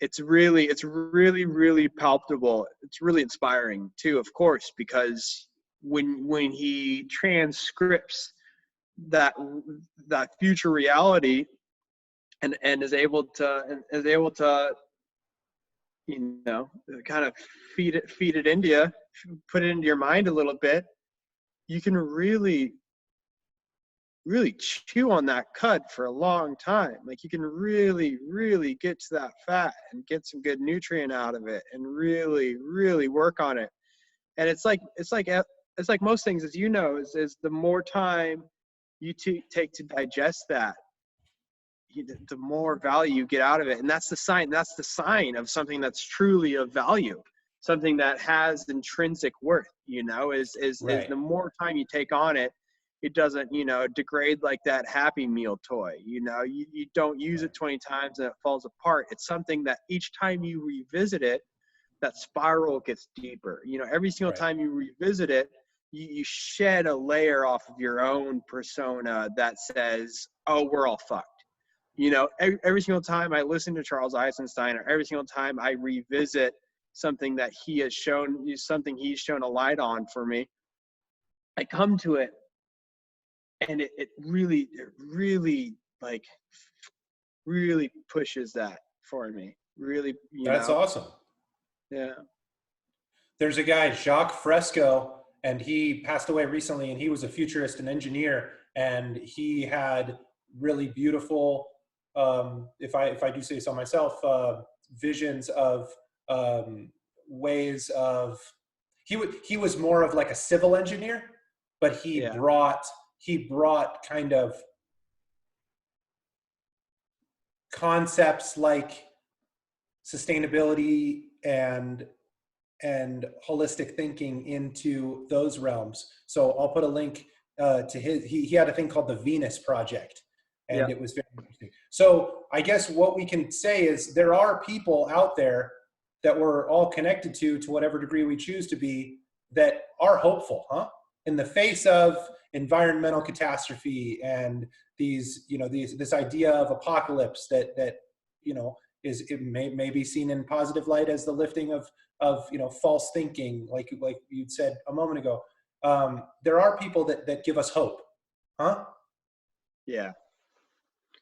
It's really palpable. It's really inspiring too, of course, because when he transcripts that future reality and is able to kind of feed it into you, put it into your mind a little bit, you can really chew on that cud for a long time. Like, you can really get to that fat and get some good nutrient out of it, and really work on it. And it's like most things, as you know, is the more time you take to digest that, the more value you get out of it. And that's the sign of something that's truly of value, something that has intrinsic worth, is Right. the more time you take on it, it doesn't, degrade like that Happy Meal toy. You don't use it 20 times and it falls apart. It's something that each time you revisit it, that spiral gets deeper. Every single Right. time you revisit it, you shed a layer off of your own persona that says, oh, we're all fucked. Every single time I listen to Charles Eisenstein, or every single time I revisit something that he's shown a light on for me, I come to it, and it really like really pushes that for me. Really, That's awesome. Yeah. There's a guy, Jacques Fresco, and he passed away recently, and he was a futurist and engineer, and he had really beautiful, if I do say so myself, visions of ways of, he was more of like a civil engineer, but he brought kind of concepts like sustainability and holistic thinking into those realms. So I'll put a link to his, he had a thing called the Venus Project, and Yeah. it was very interesting. So I guess what we can say is there are people out there that we're all connected to whatever degree we choose to be, that are hopeful, huh? In the face of environmental catastrophe and these, this idea of apocalypse that, it may be seen in positive light as the lifting of false thinking, like you'd said a moment ago. There are people that give us hope, huh? Yeah.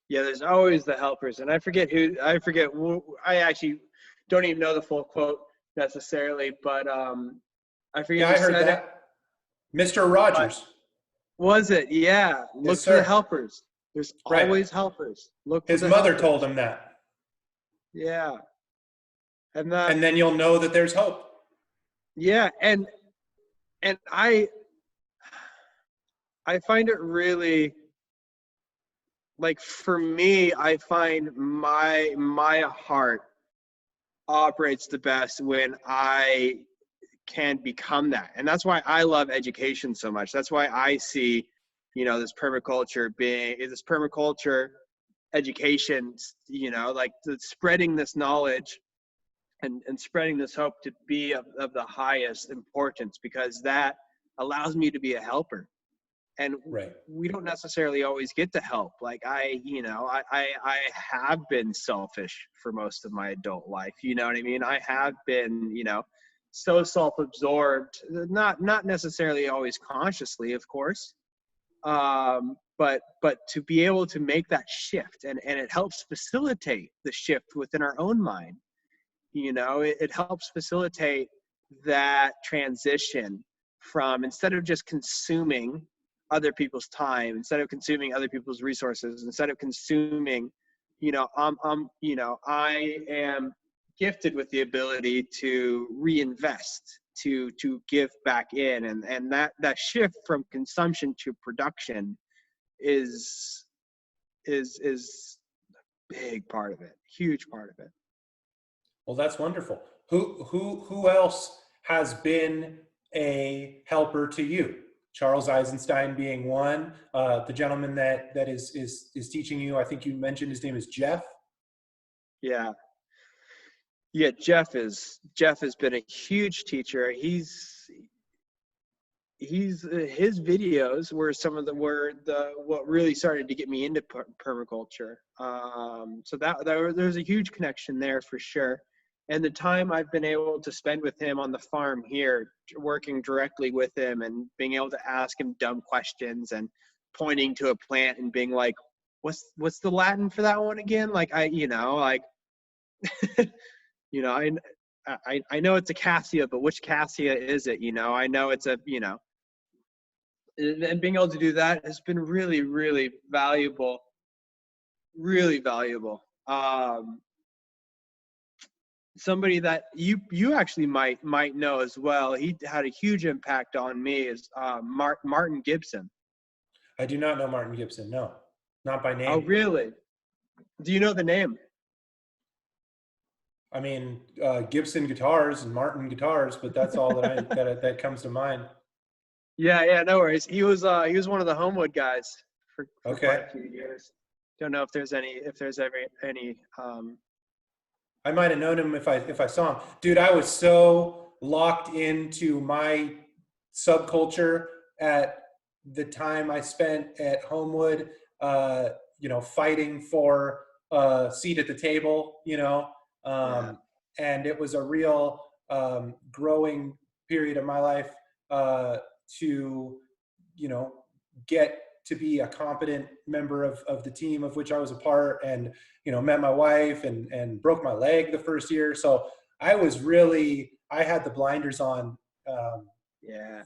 Yeah, there's always the helpers, and I I actually don't even know the full quote necessarily, but I forget Yeah, who I heard said it. that. Mr. But Rogers. was it? Yeah. Yes, Look for the sir. helpers. There's always helpers. Look for His the mother helpers. told him that. Yeah. And that, And then you'll know that there's hope. yeah, and I find it really, like, for me, I find my heart operates the best when I can become that. And that's why I love education so much. That's why I see, this permaculture education, like spreading this knowledge and spreading this hope to be of the highest importance, because that allows me to be a helper. And Right. we don't necessarily always get to help. Like I have been selfish for most of my adult life. You know what I mean? I have been, so self-absorbed, not necessarily always consciously, of course. But to be able to make that shift, and it helps facilitate the shift within our own mind. It helps facilitate that transition from, instead of just consuming other people's time, instead of consuming other people's resources, instead of consuming, I am gifted with the ability to reinvest, to give back in, and that shift from consumption to production is a big part of it, huge part of it. Well, that's wonderful. Who else has been a helper to you? Charles Eisenstein being one. The gentleman that is teaching you, I think you mentioned his name is Jeff. Yeah. Jeff has been a huge teacher. His videos were what really started to get me into permaculture. So there's a huge connection there for sure. And the time I've been able to spend with him on the farm here, working directly with him and being able to ask him dumb questions and pointing to a plant and being like, what's the Latin for that one again? Like, I know it's a cassia, but which cassia is it? I know it's a, and being able to do that has been really, really valuable, really valuable. Somebody that you actually might know as well, he had a huge impact on me, is Martin Gibson. I do not know Martin Gibson. No, not by name. Oh, really? Do you know the name? I mean, Gibson guitars and Martin guitars, but that's all that that comes to mind. Yeah, no worries. He was one of the Homewood guys for Okay. quite a few years. Don't know if there's ever any. I might have known him if I saw him. Dude, I was so locked into my subculture at the time I spent at Homewood, fighting for a seat at the table, and it was a real growing period of my life to, get to be a competent member of the team of which I was a part, and, met my wife and broke my leg the first year. So I had the blinders on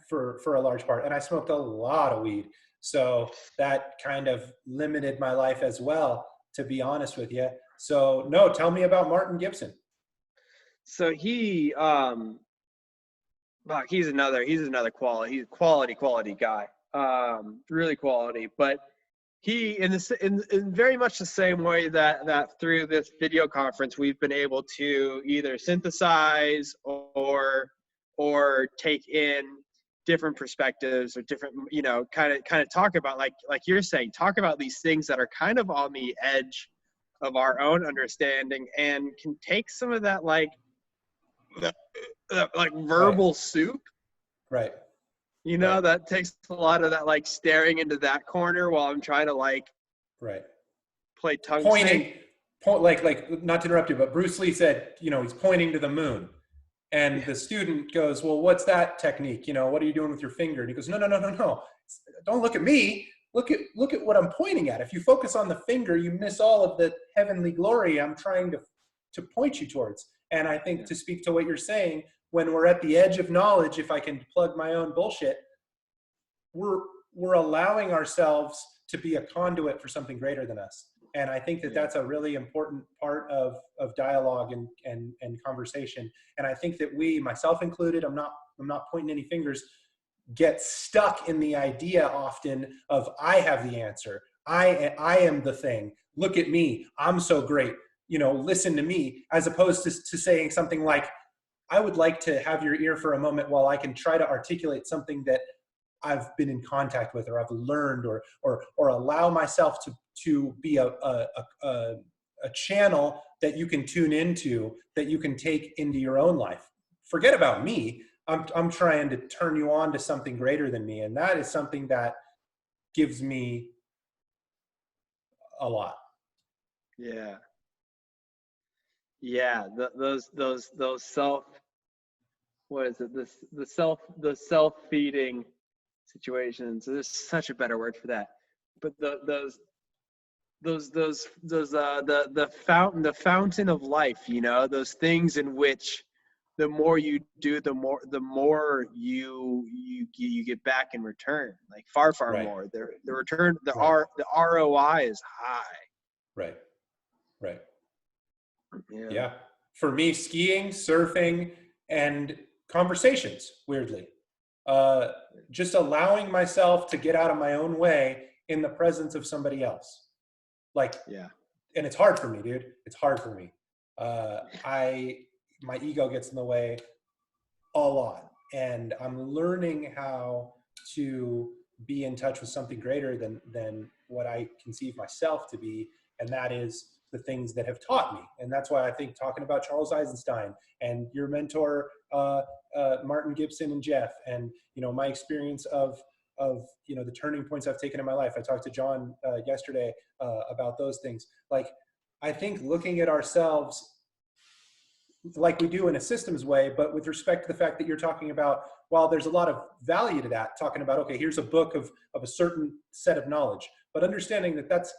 for a large part, and I smoked a lot of weed. So that kind of limited my life as well, to be honest with you. So no, tell me about Martin Gibson. So he's another quality guy. Really quality, but he, in very much the same way that through this video conference we've been able to either synthesize or take in different perspectives or different, you know, kind of talk about, like you're saying, talk about these things that are kind of on the edge of our own understanding, and can take some of that like verbal soup, Right. you know, that takes a lot of that like staring into that corner while I'm trying to like play tongue snake. Like not to interrupt you, but Bruce Lee said, you know, he's pointing to the moon. And the student goes, well, what's that technique? You know, what are you doing with your finger? And he goes, no. Don't look at me. Look at what I'm pointing at. If you focus on the finger, you miss all of the heavenly glory I'm trying to point you towards. And I think to speak to what you're saying, when we're at the edge of knowledge, if I can plug my own bullshit, we're allowing ourselves to be a conduit for something greater than us. And I think that that's a really important part of dialogue and conversation. And I think that we, myself included, I'm not pointing any fingers, get stuck in the idea often of I have the answer. I am the thing. Look at me. I'm so great. You know, listen to me, as opposed to saying something like, I would like to have your ear for a moment while I can try to articulate something that I've been in contact with, or I've learned, or allow myself to be a channel that you can tune into, that you can take into your own life. Forget about me. I'm trying to turn you on to something greater than me, and that is something that gives me a lot. Yeah. Yeah. Those self, what is it? The self-feeding situations. There's such a better word for that. But the fountain of life, you know, those things in which the more you do, the more you get back in return, like far more. The return, the ROI is high. Right. Yeah. For me, skiing, surfing, and conversations, weirdly. Just allowing myself to get out of my own way in the presence of somebody else. Like, and it's hard for me, dude. It's hard for me. My ego gets in the way a lot, and I'm learning how to be in touch with something greater than what I conceive myself to be, and that is the things that have taught me. And that's why I think talking about Charles Eisenstein and your mentor, Martin Gibson and Jeff, and, you know, my experience of, you know, the turning points I've taken in my life. I talked to John yesterday about those things. Like, I think looking at ourselves like we do in a systems way, but with respect to the fact that you're talking about, while there's a lot of value to that, talking about, okay, here's a book of a certain set of knowledge, but understanding that that's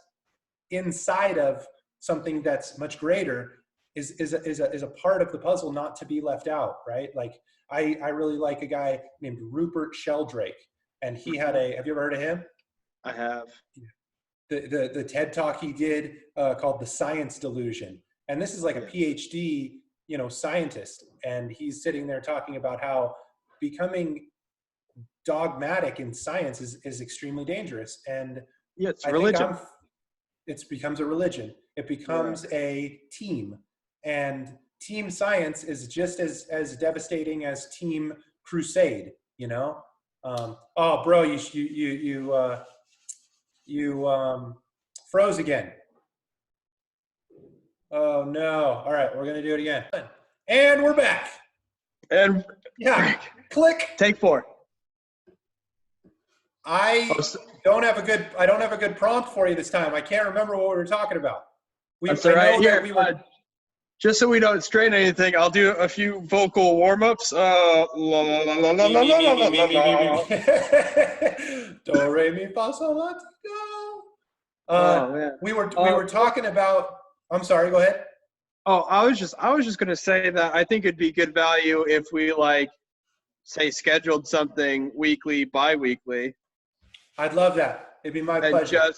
inside of something that's much greater is a part of the puzzle not to be left out, right? Like, I really like a guy named Rupert Sheldrake, and he had have you ever heard of him? I have. The TED Talk he did called The Science Delusion. And this is like a PhD, you know, scientist. And he's sitting there talking about how becoming dogmatic in science is extremely dangerous. And it's religion. It becomes a religion. It becomes a team. And team science is just as devastating as team crusade, you know? Oh, bro, you froze again. Oh no. All right, we're gonna do it again. And we're back. And click. Take 4. I don't have a good prompt for you this time. I can't remember what we were talking about. Just so we don't strain anything, I'll do a few vocal warm-ups. Do re mi fa sol la ti do. We were talking about. I'm sorry. Go ahead. Oh, I was just gonna say that I think it'd be good value if we, like, say, scheduled something weekly, bi-weekly. I'd love that. It'd be my pleasure.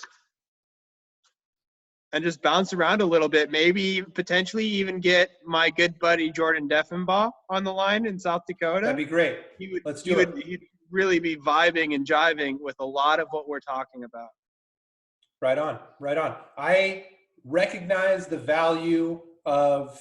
And just bounce around a little bit. Maybe potentially even get my good buddy Jordan Deffenbaugh on the line in South Dakota. That'd be great. Let's do it. He'd really be vibing and jiving with a lot of what we're talking about. Right on. I recognize the value of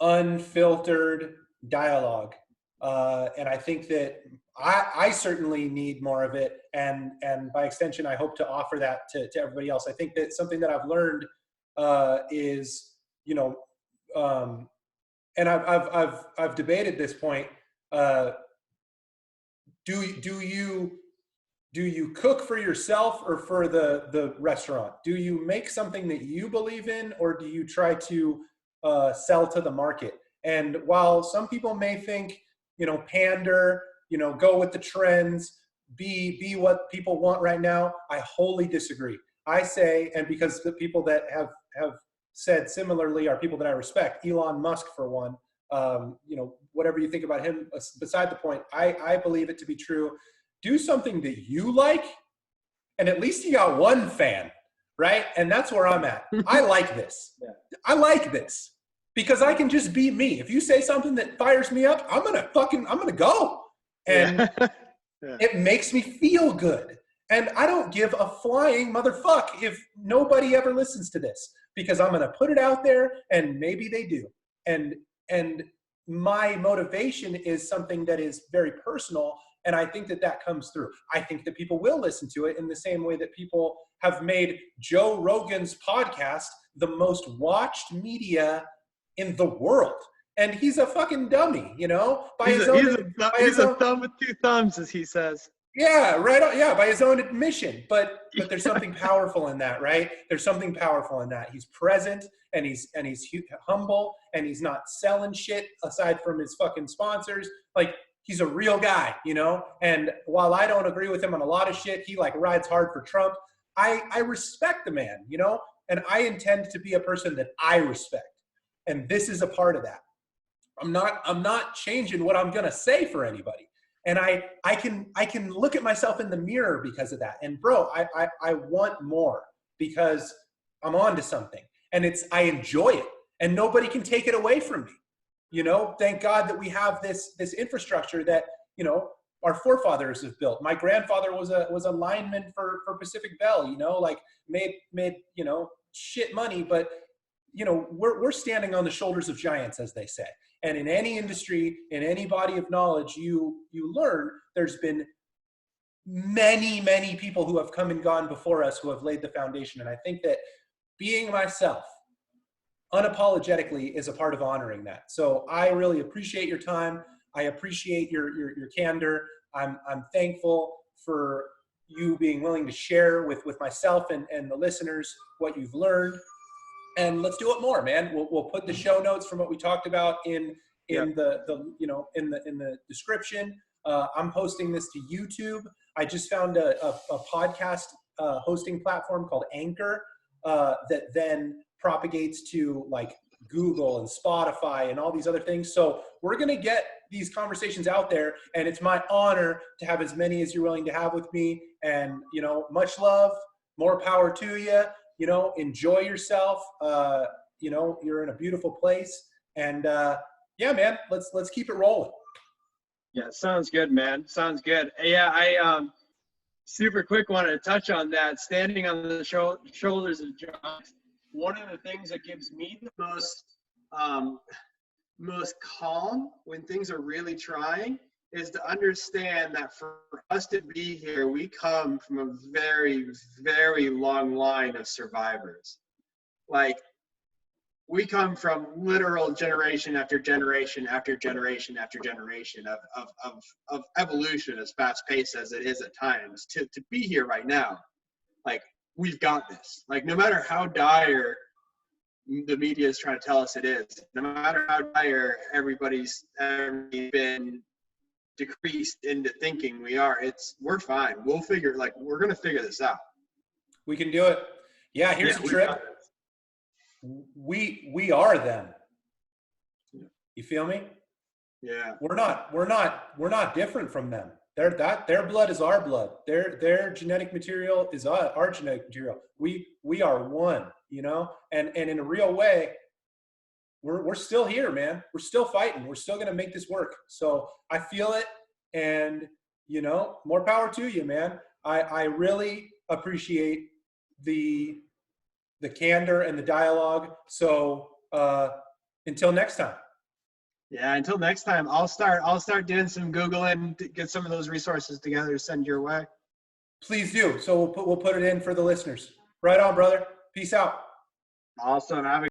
unfiltered dialogue. And I think that I certainly need more of it, and by extension, I hope to offer that to everybody else. I think that something that I've learned is, you know, and I've debated this point. Uh, do you cook for yourself or for the restaurant? Do you make something that you believe in, or do you try to sell to the market? And while some people may think, pander, go with the trends, be what people want right now, I wholly disagree. I say, and because the people that have said similarly are people that I respect, Elon Musk for one. Whatever you think about him, beside the point, I believe it to be true. Do something that you like, and at least you got one fan, right? And that's where I'm at. I like this. Yeah. I like this because I can just be me. If you say something that fires me up, I'm gonna go. And Yeah. it makes me feel good. And I don't give a flying motherfuck if nobody ever listens to this, because I'm gonna put it out there and maybe they do. And my motivation is something that is very personal, and I think that comes through. I think that people will listen to it in the same way that people have made Joe Rogan's podcast the most watched media in the world. And he's a fucking dummy, He's a thumb with two thumbs, as he says. Yeah, right. Yeah, by his own admission. But there's something powerful in that, right? There's something powerful in that. He's present, and he's humble, and he's not selling shit aside from his fucking sponsors. Like, he's a real guy, And while I don't agree with him on a lot of shit, he like rides hard for Trump. I respect the man, and I intend to be a person that I respect. And this is a part of that. I'm not changing what I'm gonna say for anybody. And I can look at myself in the mirror because of that. And bro, I want more because I'm on to something, and I enjoy it, and nobody can take it away from me. Thank God that we have this infrastructure that, our forefathers have built. My grandfather was a lineman for Pacific Bell, like made, shit money, but we're standing on the shoulders of giants, as they say. And in any industry, in any body of knowledge, you learn there's been many, many people who have come and gone before us who have laid the foundation. And I think that being myself unapologetically is a part of honoring that. So I really appreciate your time. I appreciate your candor. I'm thankful for you being willing to share with myself and the listeners what you've learned. And let's do it more, man. We'll put the show notes from what we talked about in the description. I'm posting this to YouTube. I just found a podcast hosting platform called Anchor that then propagates to like Google and Spotify and all these other things. So we're gonna get these conversations out there, and it's my honor to have as many as you're willing to have with me. And much love, more power to you. Enjoy yourself. You're in a beautiful place, and yeah, man, let's keep it rolling. Yeah, sounds good, man. Sounds good. Yeah, I super quick wanted to touch on that. Standing on the shoulders of giants. One of the things that gives me the most calm when things are really trying is to understand that for us to be here, we come from a very, very long line of survivors. Like, we come from literal generation after generation after generation after generation of evolution, as fast paced as it is at times, to be here right now. Like, we've got this. Like, no matter how dire the media is trying to tell us it is, no matter how dire everybody's been decreased into thinking we're fine. We're going to figure this out. We can do it. Yeah. Here's the trip. We are them. You feel me? Yeah. We're not different from them. Their blood is our blood. Their genetic material is our genetic material. We are one, and in a real way, we're still here, man. We're still fighting. We're still gonna make this work. So I feel it, and more power to you, man. I really appreciate the candor and the dialogue. So until next time. Yeah, until next time, I'll start doing some Googling to get some of those resources together to send your way. Please do. So we'll put it in for the listeners. Right on, brother. Peace out. Awesome. Have a